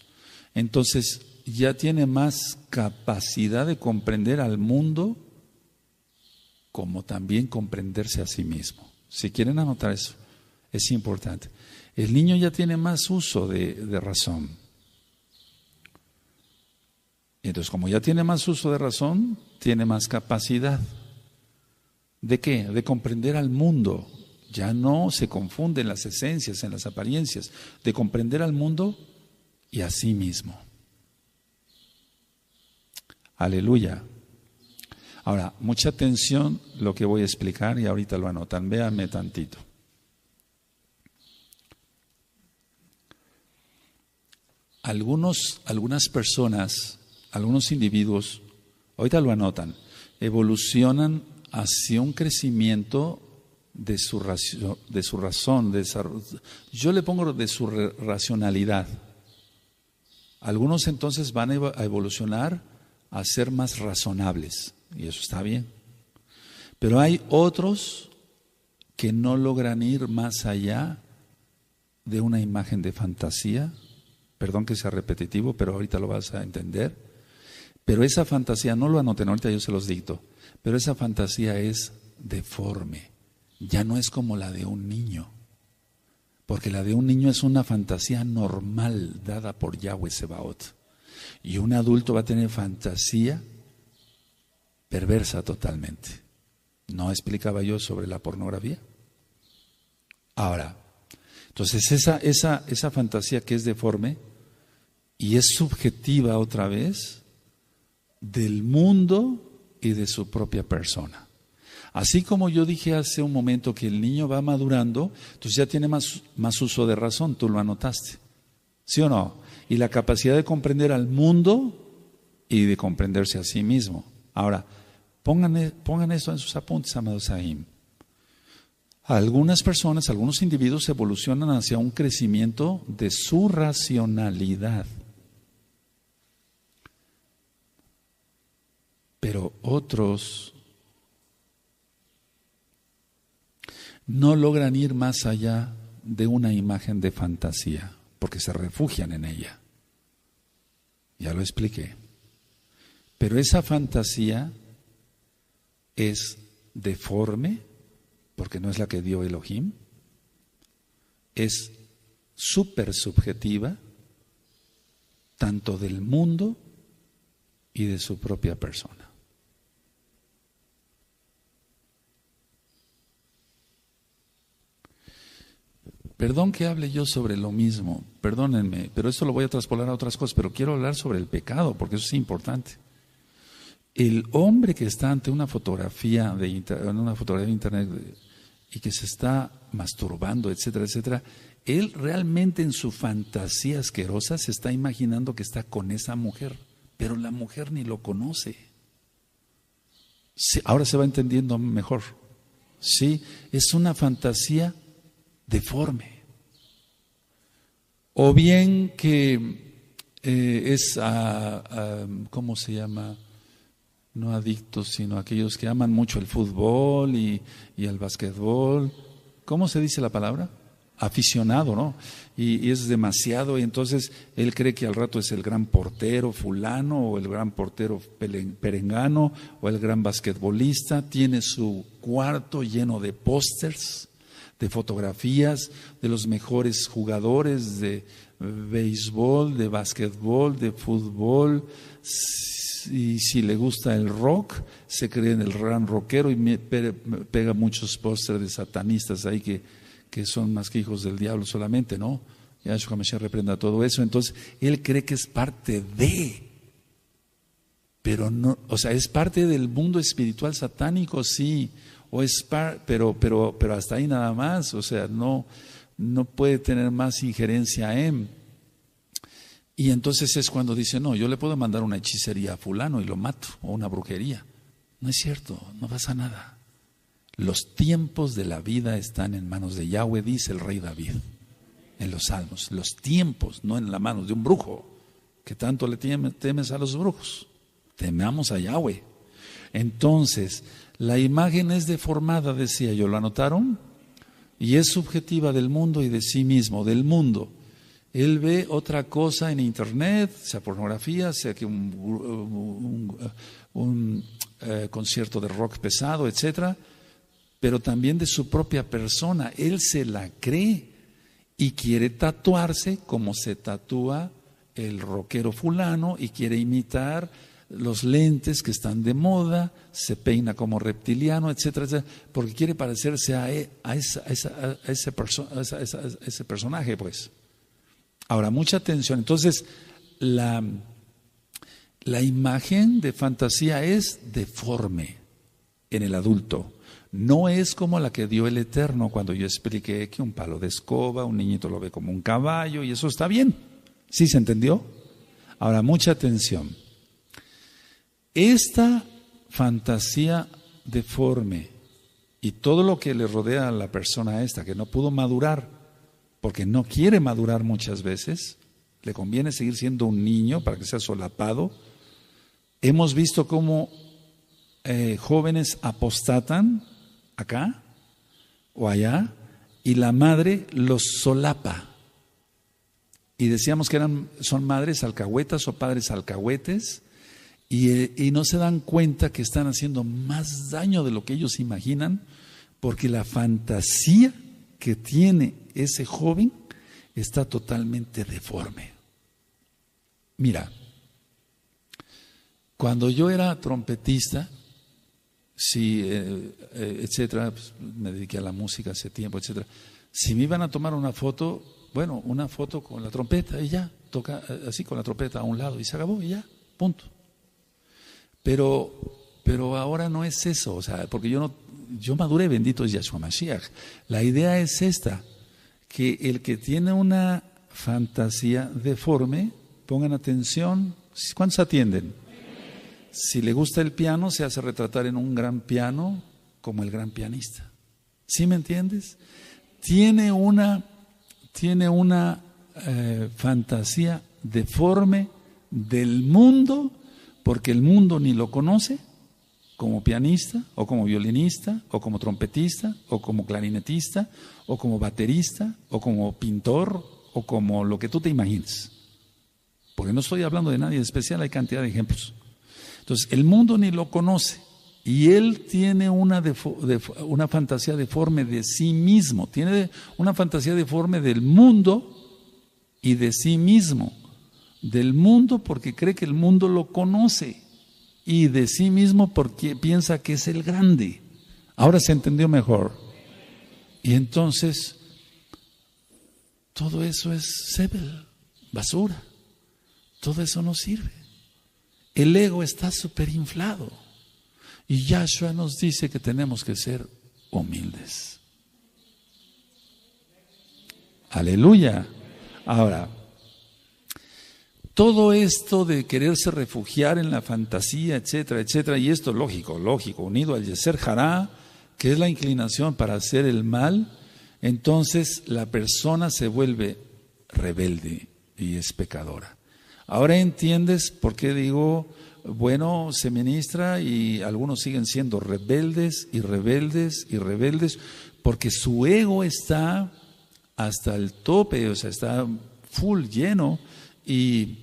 Entonces ya tiene más capacidad de comprender al mundo como también comprenderse a sí mismo. Si quieren anotar eso, es importante. El niño ya tiene más uso de razón. Entonces, como ya tiene más uso de razón, tiene más capacidad. ¿De qué? De comprender al mundo. Ya no se confunden las esencias en las apariencias. De comprender al mundo y a sí mismo. Aleluya. Ahora, mucha atención lo que voy a explicar y ahorita lo anotan. Véanme tantito. Algunas personas algunos individuos, ahorita lo anotan, evolucionan hacia un crecimiento de su razón, yo le pongo de su racionalidad. Algunos entonces van a evolucionar a ser más razonables, y eso está bien. Pero hay otros que no logran ir más allá de una imagen de fantasía. Perdón que sea repetitivo, pero ahorita lo vas a entender. Pero esa fantasía, no lo anoten, ahorita yo se los dicto, pero esa fantasía es deforme. Ya no es como la de un niño, porque la de un niño es una fantasía normal dada por Yahweh Sebaot. Y un adulto va a tener fantasía perversa totalmente. ¿No explicaba yo sobre la pornografía? Ahora, entonces esa fantasía que es deforme y es subjetiva otra vez del mundo y de su propia persona. Así como yo dije hace un momento que el niño va madurando, entonces ya tiene más uso de razón, tú lo anotaste, ¿sí o no? Y la capacidad de comprender al mundo y de comprenderse a sí mismo. Ahora, pongan esto en sus apuntes, amados Ahim. Algunas personas, algunos individuos evolucionan hacia un crecimiento de su racionalidad. Pero otros no logran ir más allá de una imagen de fantasía, porque se refugian en ella. Ya lo expliqué. Pero esa fantasía es deforme, porque no es la que dio Elohim, es súper subjetiva, tanto del mundo y de su propia persona. Perdón que hable yo sobre lo mismo, perdónenme, pero esto lo voy a traspolar a otras cosas, pero quiero hablar sobre el pecado, porque eso es importante. El hombre que está ante una fotografía de internet y que se está masturbando, etcétera, etcétera, él realmente en su fantasía asquerosa se está imaginando que está con esa mujer, pero la mujer ni lo conoce. Sí, ahora se va entendiendo mejor. Sí, es una fantasía deforme. O bien que ¿cómo se llama? No adictos, sino aquellos que aman mucho el fútbol y el basquetbol. ¿Cómo se dice la palabra? Aficionado, ¿no? Y es demasiado, y entonces él cree que al rato es el gran portero fulano, o el gran portero perengano, o el gran basquetbolista. Tiene su cuarto lleno de pósters, de fotografías de los mejores jugadores de béisbol, de basquetbol, de fútbol. Y si le gusta el rock, se cree en el gran rockero y pega muchos pósters de satanistas ahí que son más que hijos del diablo solamente, ¿no? Yahshua Mashiach reprenda todo eso. Entonces, él cree que es parte de, pero no, o sea, es parte del mundo espiritual satánico, sí, o es pero hasta ahí nada más, o sea, no puede tener más injerencia en. Y entonces es cuando dice, no, yo le puedo mandar una hechicería a fulano y lo mato, o una brujería. No es cierto, no pasa nada. Los tiempos de la vida están en manos de Yahweh, dice el rey David en los Salmos. Los tiempos, no en las manos de un brujo, que tanto le temes a los brujos. Temamos a Yahweh. Entonces, la imagen es deformada, decía yo, ¿lo anotaron? Y es subjetiva del mundo y de sí mismo, del mundo. Él ve otra cosa en internet, sea pornografía, sea que un concierto de rock pesado, etcétera, pero también de su propia persona. Él se la cree y quiere tatuarse como se tatúa el rockero fulano y quiere imitar los lentes que están de moda, se peina como reptiliano, etcétera, etcétera, porque quiere parecerse a ese personaje, pues. Ahora, mucha atención. Entonces, la imagen de fantasía es deforme en el adulto. No es como la que dio el Eterno cuando yo expliqué que un palo de escoba, un niñito lo ve como un caballo y eso está bien. ¿Sí se entendió? Ahora, mucha atención. Esta fantasía deforme y todo lo que le rodea a la persona esta, que no pudo madurar, porque no quiere madurar muchas veces, le conviene seguir siendo un niño para que sea solapado. Hemos visto cómo jóvenes apostatan acá o allá y la madre los solapa. Y decíamos que son madres alcahuetas o padres alcahuetes y no se dan cuenta que están haciendo más daño de lo que ellos imaginan, porque la fantasía que tiene ese joven está totalmente deforme. Mira, cuando yo era trompetista, sí, etcétera, pues, me dediqué a la música hace tiempo, etcétera. Si me iban a tomar una foto, bueno, una foto con la trompeta y ya, toca así con la trompeta a un lado y se acabó y ya, punto. Pero ahora no es eso, o sea, porque yo maduré, bendito es Yahshua Mashiach. La idea es esta, que el que tiene una fantasía deforme, pongan atención, ¿cuántos atienden? Si le gusta el piano, se hace retratar en un gran piano como el gran pianista. ¿Sí me entiendes? Tiene una fantasía deforme del mundo, porque el mundo ni lo conoce, como pianista, o como violinista, o como trompetista, o como clarinetista, o como baterista, o como pintor, o como lo que tú te imagines. Porque no estoy hablando de nadie especial, hay cantidad de ejemplos. Entonces, el mundo ni lo conoce y él tiene una fantasía deforme de sí mismo, tiene una fantasía deforme del mundo y de sí mismo. Del mundo porque cree que el mundo lo conoce y de sí mismo porque piensa que es el grande. Ahora se entendió mejor. Y entonces, todo eso es sebel, basura. Todo eso no sirve. El ego está súper inflado. Y Yahshua nos dice que tenemos que ser humildes. Aleluya. Ahora, todo esto de quererse refugiar en la fantasía, etcétera, etcétera, y esto lógico, unido al Yeser Hará, que es la inclinación para hacer el mal, entonces la persona se vuelve rebelde y es pecadora. Ahora entiendes por qué digo, bueno, se ministra y algunos siguen siendo rebeldes y rebeldes y rebeldes, porque su ego está hasta el tope, o sea, está full lleno y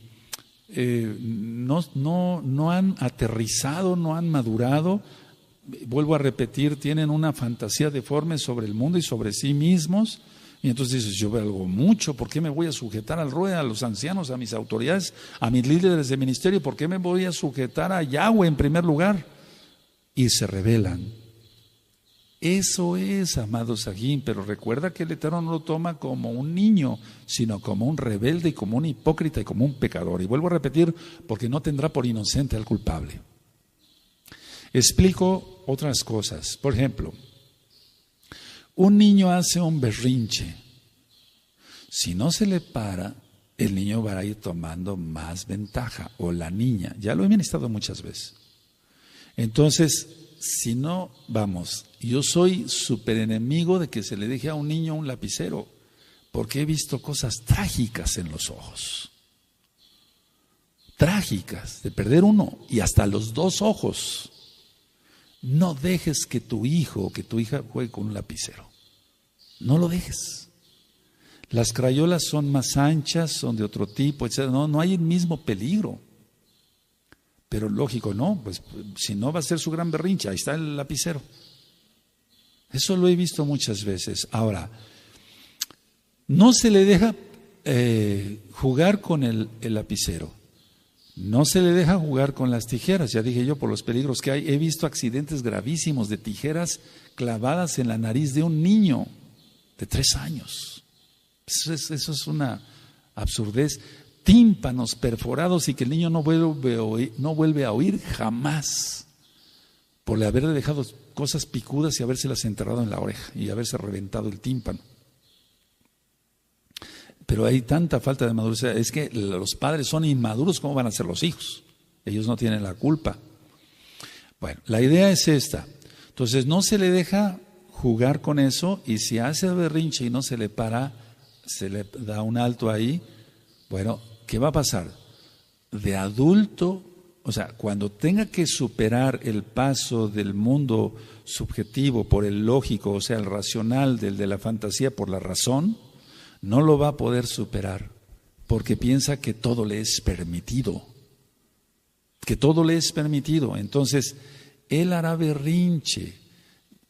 no han aterrizado, no han madurado. Vuelvo a repetir, tienen una fantasía deforme sobre el mundo y sobre sí mismos. Y entonces dices, yo valgo mucho, ¿por qué me voy a sujetar al ruedo, a los ancianos, a mis autoridades, a mis líderes de ministerio? ¿Por qué me voy a sujetar a Yahweh en primer lugar? Y se rebelan. Eso es, amados Sahim, pero recuerda que el Eterno no lo toma como un niño, sino como un rebelde y como un hipócrita y como un pecador. Y vuelvo a repetir, porque no tendrá por inocente al culpable. Explico otras cosas. Por ejemplo, un niño hace un berrinche. Si no se le para, el niño va a ir tomando más ventaja, o la niña. Ya lo he ministrado muchas veces. Entonces, si no, vamos, yo soy súper enemigo de que se le deje a un niño un lapicero, porque he visto cosas trágicas en los ojos. Trágicas, de perder uno y hasta los dos ojos. No dejes que tu hijo o que tu hija juegue con un lapicero. No lo dejes. Las crayolas son más anchas, son de otro tipo, etc. No hay el mismo peligro. Pero lógico, no, pues si no va a ser su gran berrinche, ahí está el lapicero. Eso lo he visto muchas veces. Ahora, no se le deja jugar con el lapicero. No se le deja jugar con las tijeras, ya dije yo, por los peligros que hay. He visto accidentes gravísimos de tijeras clavadas en la nariz de un niño de 3 años. Eso es una absurdez. Tímpanos perforados y que el niño no vuelve a oír jamás por haberle dejado cosas picudas y habérselas enterrado en la oreja y haberse reventado el tímpano. Pero hay tanta falta de madurez, es que los padres son inmaduros, ¿cómo van a ser los hijos? Ellos no tienen la culpa. Bueno, la idea es esta. Entonces no se le deja jugar con eso, y si hace berrinche y no se le para, se le da un alto ahí. Bueno, ¿qué va a pasar? De adulto, o sea, cuando tenga que superar el paso del mundo subjetivo por el lógico, o sea, el racional, del de la fantasía por la razón, no lo va a poder superar, porque piensa que todo le es permitido. Que todo le es permitido. Entonces, él hará berrinche.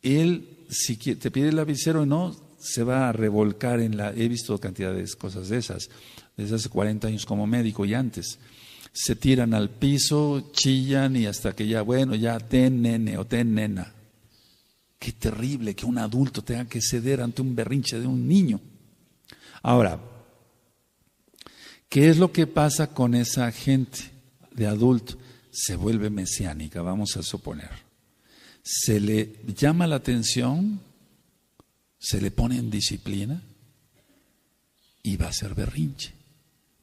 Él, si te pide el lapicero y no, se va a revolcar en la... He visto cantidad de cosas de esas, desde hace 40 años como médico y antes. Se tiran al piso, chillan y hasta que ya, bueno, ya ten nene o ten nena. Qué terrible que un adulto tenga que ceder ante un berrinche de un niño. Ahora, ¿qué es lo que pasa con esa gente de adulto? Se vuelve mesiánica, vamos a suponer. Se le llama la atención, se le pone en disciplina y va a hacer berrinche,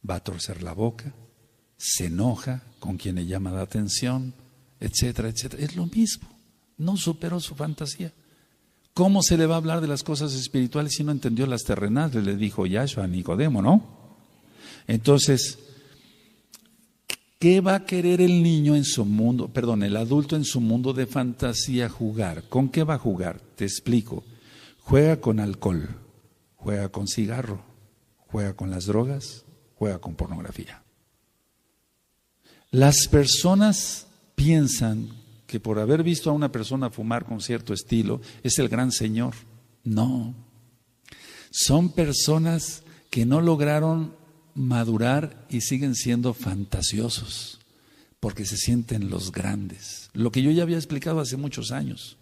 va a torcer la boca, se enoja con quien le llama la atención, etcétera, etcétera. Es lo mismo, no superó su fantasía. ¿Cómo se le va a hablar de las cosas espirituales si no entendió las terrenales? Le dijo Yahshua a Nicodemo, ¿no? Entonces, ¿qué va a querer el niño en su mundo, el adulto en su mundo de fantasía jugar? ¿Con qué va a jugar? Te explico. Juega con alcohol, juega con cigarro, juega con las drogas, juega con pornografía. Las personas piensan que por haber visto a una persona fumar con cierto estilo es el gran señor. No. Son personas que no lograron madurar y siguen siendo fantasiosos porque se sienten los grandes. Lo que yo ya había explicado hace muchos años.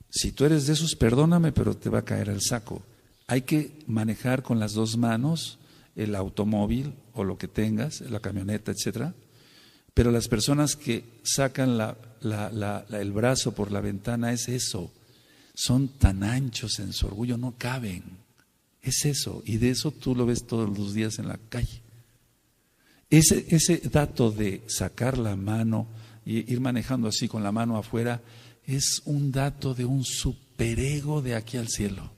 Si tú eres de esos, perdóname, pero te va a caer el saco. Hay que manejar con las dos manos el automóvil o lo que tengas, la camioneta, etcétera. Pero las personas que sacan el brazo por la ventana es eso. Son tan anchos en su orgullo, no caben. Es eso, y de eso tú lo ves todos los días en la calle. Ese dato de sacar la mano y ir manejando así con la mano afuera es un dato de un superego de aquí al cielo.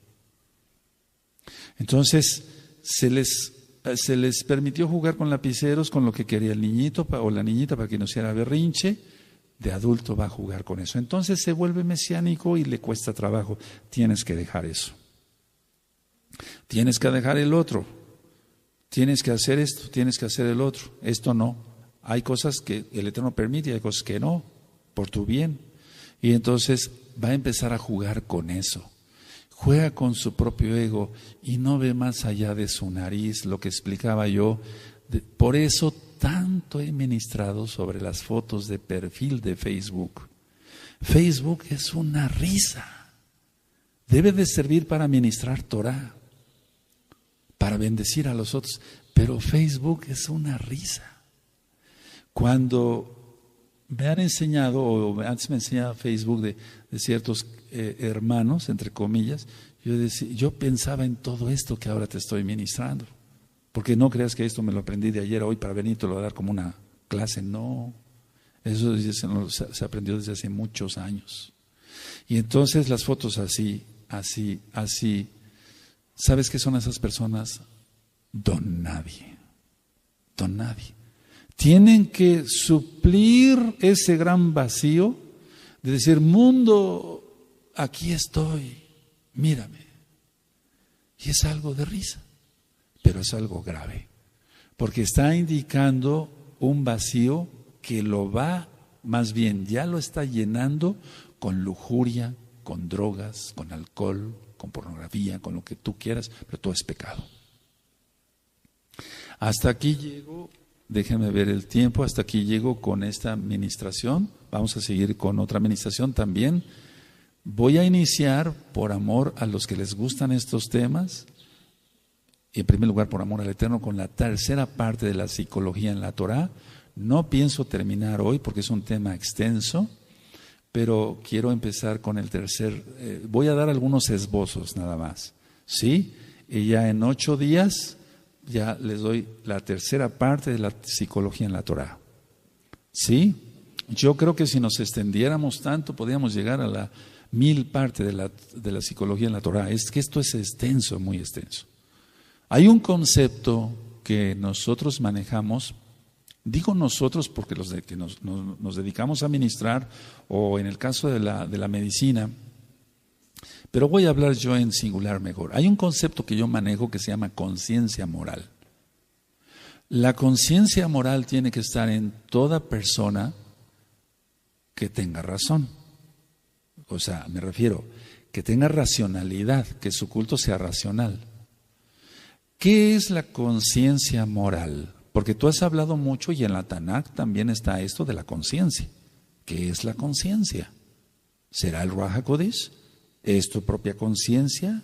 Entonces, se les permitió jugar con lapiceros, con lo que quería el niñito o la niñita para que no hiciera berrinche. De adulto va a jugar con eso. Entonces se vuelve mesiánico y le cuesta trabajo. Tienes que dejar eso. Tienes que dejar el otro. Tienes que hacer esto, tienes que hacer el otro. Esto no. Hay cosas que el Eterno permite y hay cosas que no, por tu bien. Y entonces va a empezar a jugar con eso. Juega con su propio ego y no ve más allá de su nariz, lo que explicaba yo. Por eso tanto he ministrado sobre las fotos de perfil de Facebook. Facebook es una risa. Debe de servir para ministrar Torah, para bendecir a los otros, pero Facebook es una risa. Cuando me han enseñado, o antes me enseñaba Facebook de ciertos hermanos, entre comillas, yo pensaba en todo esto que ahora te estoy ministrando. Porque no creas que esto me lo aprendí de ayer a hoy para venir y te lo voy a dar como una clase. No, eso se aprendió desde hace muchos años. Y entonces las fotos así, ¿sabes qué son esas personas? Don nadie. Tienen que suplir ese gran vacío de decir, mundo, aquí estoy, mírame. Y es algo de risa, pero es algo grave, porque está indicando un vacío que más bien ya lo está llenando con lujuria, con drogas, con alcohol, con pornografía, con lo que tú quieras, pero todo es pecado. Hasta aquí llego. Déjenme ver el tiempo, hasta aquí llego con esta administración. Vamos a seguir con otra administración también. Voy a iniciar por amor a los que les gustan estos temas, y en primer lugar por amor al Eterno, con la tercera parte de la psicología en la Torah. No pienso terminar hoy porque es un tema extenso, pero quiero empezar con el tercer. Voy a dar algunos esbozos nada más, ¿sí? Y ya en 8 días... ya les doy la tercera parte de la psicología en la Torah. ¿Sí? Yo creo que si nos extendiéramos tanto, podríamos llegar a la 1000 parte de la psicología en la Torah. Es que esto es extenso, muy extenso. Hay un concepto que nosotros manejamos, digo nosotros porque los que nos dedicamos a ministrar, o en el caso de la medicina, pero voy a hablar yo en singular mejor. Hay un concepto que yo manejo que se llama conciencia moral. La conciencia moral tiene que estar en toda persona que tenga razón. O sea, me refiero, que tenga racionalidad, que su culto sea racional. ¿Qué es la conciencia moral? Porque tú has hablado mucho y en la Tanakh también está esto de la conciencia. ¿Qué es la conciencia? ¿Será el Ruach HaKodesh? ¿Es tu propia conciencia?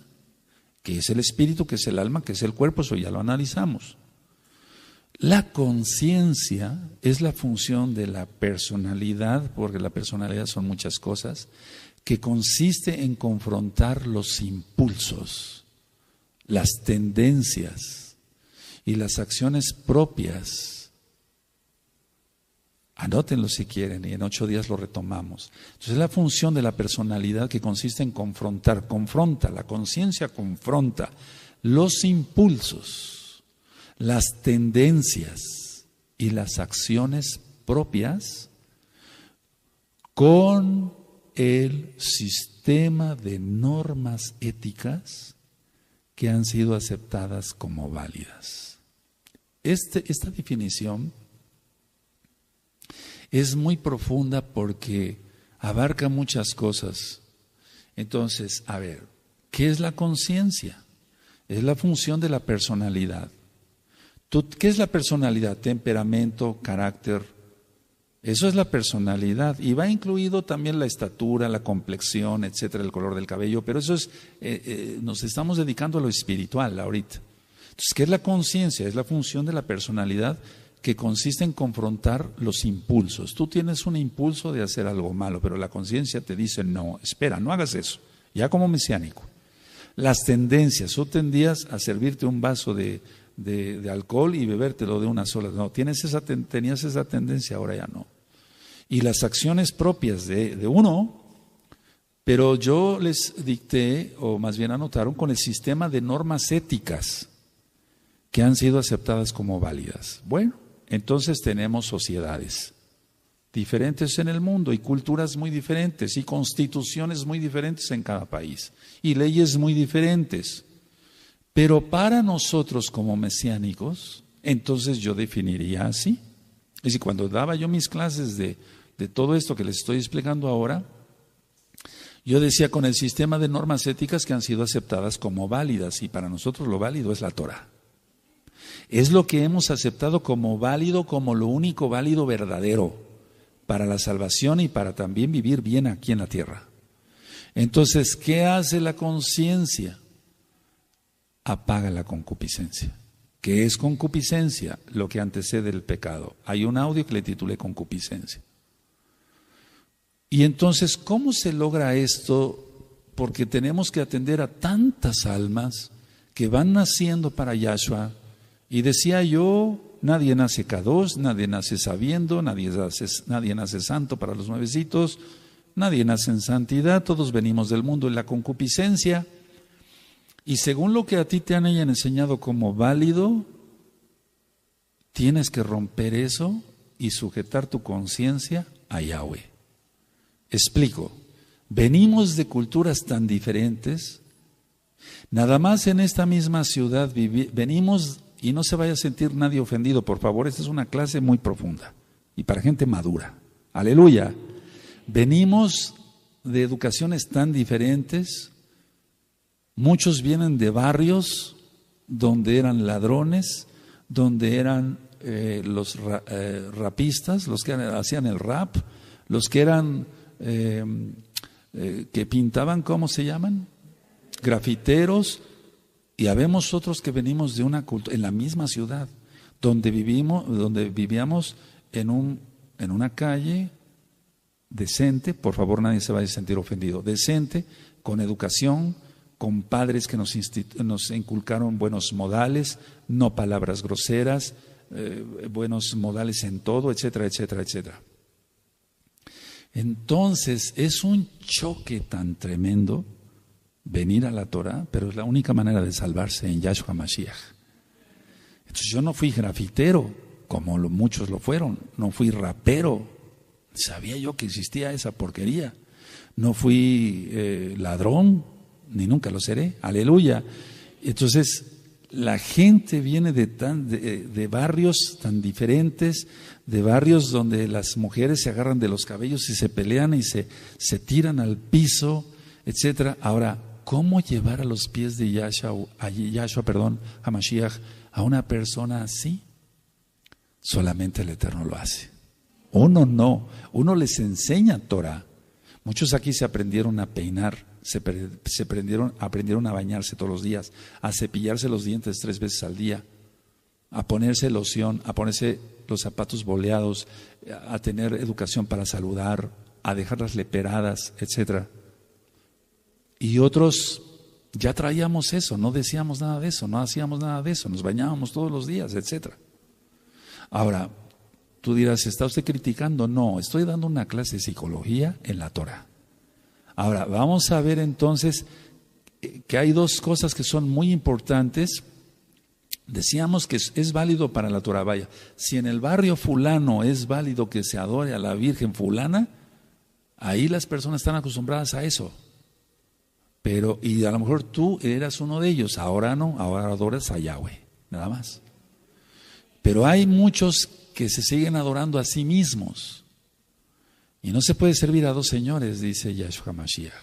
¿Qué es el espíritu? ¿Qué es el alma? ¿Qué es el cuerpo? Eso ya lo analizamos. La conciencia es la función de la personalidad, porque la personalidad son muchas cosas, que consiste en confrontar los impulsos, las tendencias y las acciones propias. Anótenlo si quieren y en 8 días lo retomamos. Entonces la función de la personalidad que consiste en confronta, la conciencia confronta los impulsos, las tendencias y las acciones propias con el sistema de normas éticas que han sido aceptadas como válidas. Esta definición es muy profunda porque abarca muchas cosas. Entonces, a ver, ¿qué es la conciencia? Es la función de la personalidad. ¿Qué es la personalidad? Temperamento, carácter. Eso es la personalidad. Y va incluido también la estatura, la complexión, etcétera, el color del cabello. Pero eso es, nos estamos dedicando a lo espiritual ahorita. Entonces, ¿qué es la conciencia? Es la función de la personalidad que consiste en confrontar los impulsos. Tú tienes un impulso de hacer algo malo, pero la conciencia te dice, no, espera, no hagas eso. Ya como mesiánico. Las tendencias. Tú tendías a servirte un vaso de alcohol y bebértelo de una sola. No, tenías esa tendencia, ahora ya no. Y las acciones propias de uno, pero yo les dicté, o más bien anotaron, con el sistema de normas éticas que han sido aceptadas como válidas. Bueno, entonces tenemos sociedades diferentes en el mundo y culturas muy diferentes y constituciones muy diferentes en cada país y leyes muy diferentes. Pero para nosotros como mesiánicos, entonces yo definiría así. Es decir, cuando daba yo mis clases de todo esto que les estoy explicando ahora, yo decía con el sistema de normas éticas que han sido aceptadas como válidas, y para nosotros lo válido es la Torah. Es lo que hemos aceptado como válido, como lo único válido verdadero para la salvación y para también vivir bien aquí en la tierra. Entonces, ¿qué hace la conciencia? Apaga la concupiscencia. ¿Qué es concupiscencia? Lo que antecede el pecado. Hay un audio que le titulé Concupiscencia. Y entonces, ¿cómo se logra esto? Porque tenemos que atender a tantas almas que van naciendo para Yahshua. Y decía yo, nadie nace Kadosh, nadie nace sabiendo, nadie nace santo para los nuevecitos, nadie nace en santidad, todos venimos del mundo en la concupiscencia. Y según lo que a ti te hayan enseñado como válido, tienes que romper eso y sujetar tu conciencia a Yahweh. Explico, venimos de culturas tan diferentes, nada más en esta misma ciudad venimos, y no se vaya a sentir nadie ofendido, por favor, esta es una clase muy profunda y para gente madura. Aleluya. Venimos de educaciones tan diferentes. Muchos vienen de barrios donde eran ladrones, donde eran los rapistas, los que hacían el rap, los que eran que pintaban, ¿cómo se llaman? Grafiteros, y habemos otros que venimos de una cultura, en la misma ciudad, donde vivíamos en una calle decente, por favor nadie se vaya a sentir ofendido, decente, con educación, con padres que nos inculcaron buenos modales, no palabras groseras, buenos modales en todo, etcétera, etcétera, etcétera. Entonces es un choque tan tremendo venir a la Torah, pero es la única manera de salvarse en Yahshua Mashiach. Entonces yo no fui grafitero, como muchos lo fueron, no fui rapero, sabía yo que existía esa porquería, no fui ladrón, ni nunca lo seré, aleluya. Entonces la gente viene de barrios tan diferentes, de barrios donde las mujeres se agarran de los cabellos y se pelean y se tiran al piso, etcétera. Ahora, ¿cómo llevar a los pies de a Mashiach, a una persona así? Solamente el Eterno lo hace. Uno no, uno les enseña Torah. Muchos aquí se aprendieron a peinar, aprendieron a bañarse todos los días, a cepillarse los dientes 3 veces al día, a ponerse loción, a ponerse los zapatos boleados, a tener educación para saludar, a dejar las leperadas, etcétera. Y otros ya traíamos eso, no decíamos nada de eso, no hacíamos nada de eso, nos bañábamos todos los días, etcétera. Ahora, tú dirás, ¿está usted criticando? No, estoy dando una clase de psicología en la Torah. Ahora, vamos a ver entonces que hay 2 cosas que son muy importantes. Decíamos que es válido para la Torah. Vaya, si en el barrio fulano es válido que se adore a la Virgen fulana, ahí las personas están acostumbradas a eso. Pero, y a lo mejor tú eras uno de ellos, ahora no, ahora adoras a Yahweh, nada más. Pero hay muchos que se siguen adorando a sí mismos. Y no se puede servir a 2 señores, dice Yahshua Mashiach.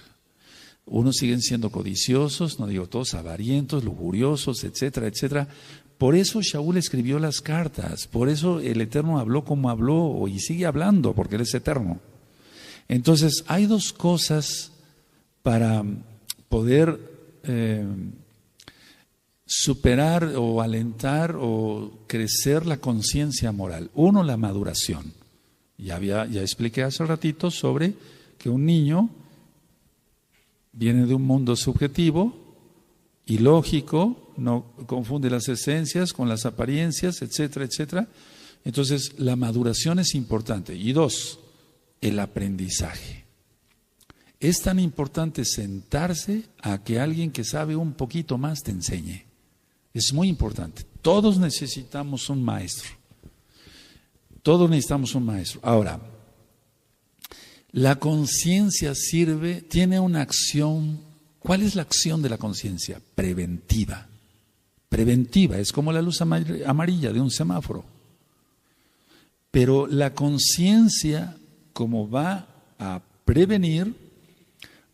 Unos siguen siendo codiciosos, no digo todos, avarientos, lujuriosos, etcétera, etcétera. Por eso Shaul escribió las cartas, por eso el Eterno habló como habló y sigue hablando, porque Él es eterno. Entonces, hay 2 cosas para poder superar o alentar o crecer la conciencia moral. Uno, la maduración. Ya expliqué hace ratito sobre que un niño viene de un mundo subjetivo y lógico, no confunde las esencias con las apariencias, etcétera, etcétera. Entonces, la maduración es importante. Y 2, el aprendizaje. Es tan importante sentarse a que alguien que sabe un poquito más te enseñe. Es muy importante. Todos necesitamos un maestro. Todos necesitamos un maestro. Ahora, la conciencia tiene una acción. ¿Cuál es la acción de la conciencia? Preventiva. Preventiva, es como la luz amarilla de un semáforo. Pero la conciencia, como va a prevenir,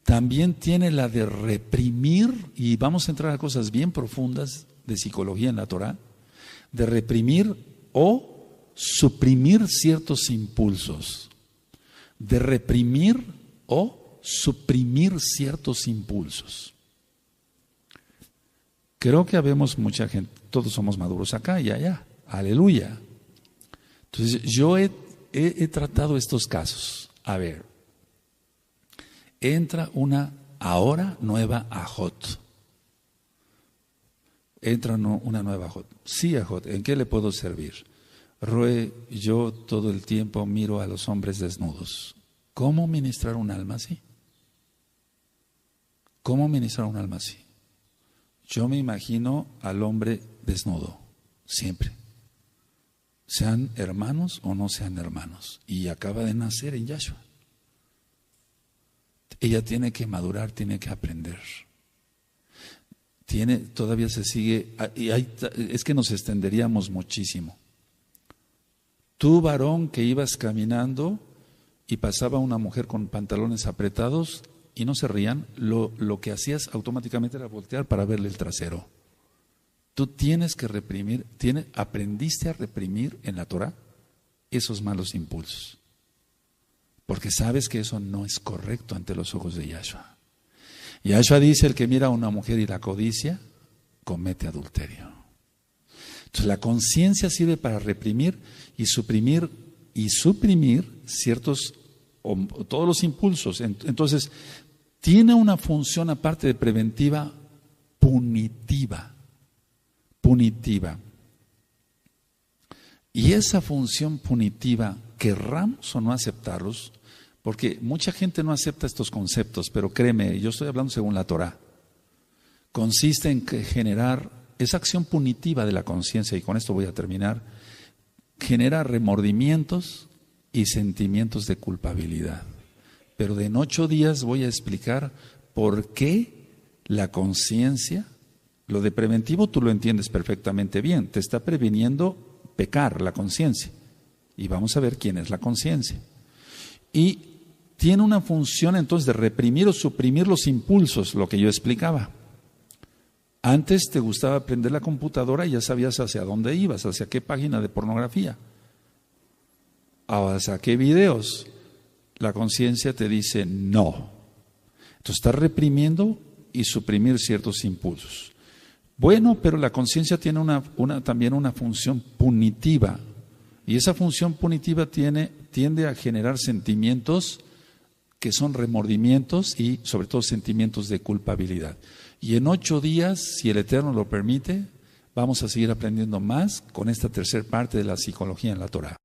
también tiene la de reprimir, y vamos a entrar a cosas bien profundas de psicología en la Torah, de reprimir o suprimir ciertos impulsos, de reprimir o suprimir ciertos impulsos. Creo que habemos mucha gente, todos somos maduros acá y allá, aleluya. Entonces yo he tratado estos casos. A ver, entra una ahora nueva ajot. Entra una nueva ajot. Sí, ajot, ¿en qué le puedo servir? Roe, yo todo el tiempo miro a los hombres desnudos. ¿Cómo ministrar un alma así? ¿Cómo ministrar un alma así? Yo me imagino al hombre desnudo, siempre. Sean hermanos o no sean hermanos. Y acaba de nacer en Yahshua. Ella tiene que madurar, tiene que aprender. Todavía se sigue, y es que nos extenderíamos muchísimo. Tú, varón, que ibas caminando y pasaba una mujer con pantalones apretados y no se rían, lo que hacías automáticamente era voltear para verle el trasero. Tú tienes que reprimir, aprendiste a reprimir en la Torah esos malos impulsos. Porque sabes que eso no es correcto ante los ojos de Yahshua. Yahshua dice, el que mira a una mujer y la codicia, comete adulterio. Entonces la conciencia sirve para reprimir y suprimir ciertos, todos los impulsos. Entonces tiene una función aparte de preventiva, punitiva. Y esa función punitiva, querramos o no aceptarlos, Porque mucha gente no acepta estos conceptos, pero créeme, yo estoy hablando según la Torá. Consiste en generar esa acción punitiva de la conciencia, y con esto voy a terminar, genera remordimientos y sentimientos de culpabilidad. Pero en 8 días voy a explicar por qué la conciencia, lo de preventivo tú lo entiendes perfectamente bien, te está previniendo pecar la conciencia. Y vamos a ver quién es la conciencia. Y tiene una función entonces de reprimir o suprimir los impulsos, lo que yo explicaba. Antes te gustaba aprender la computadora y ya sabías hacia dónde ibas, hacia qué página de pornografía, hacia qué videos. La conciencia te dice no. Entonces estás reprimiendo y suprimir ciertos impulsos. Bueno, pero la conciencia tiene también una función punitiva. Y esa función punitiva tiende a generar sentimientos que son remordimientos y sobre todo sentimientos de culpabilidad. Y en 8 días, si el Eterno lo permite, vamos a seguir aprendiendo más con esta tercera parte de la psicología en la Torá.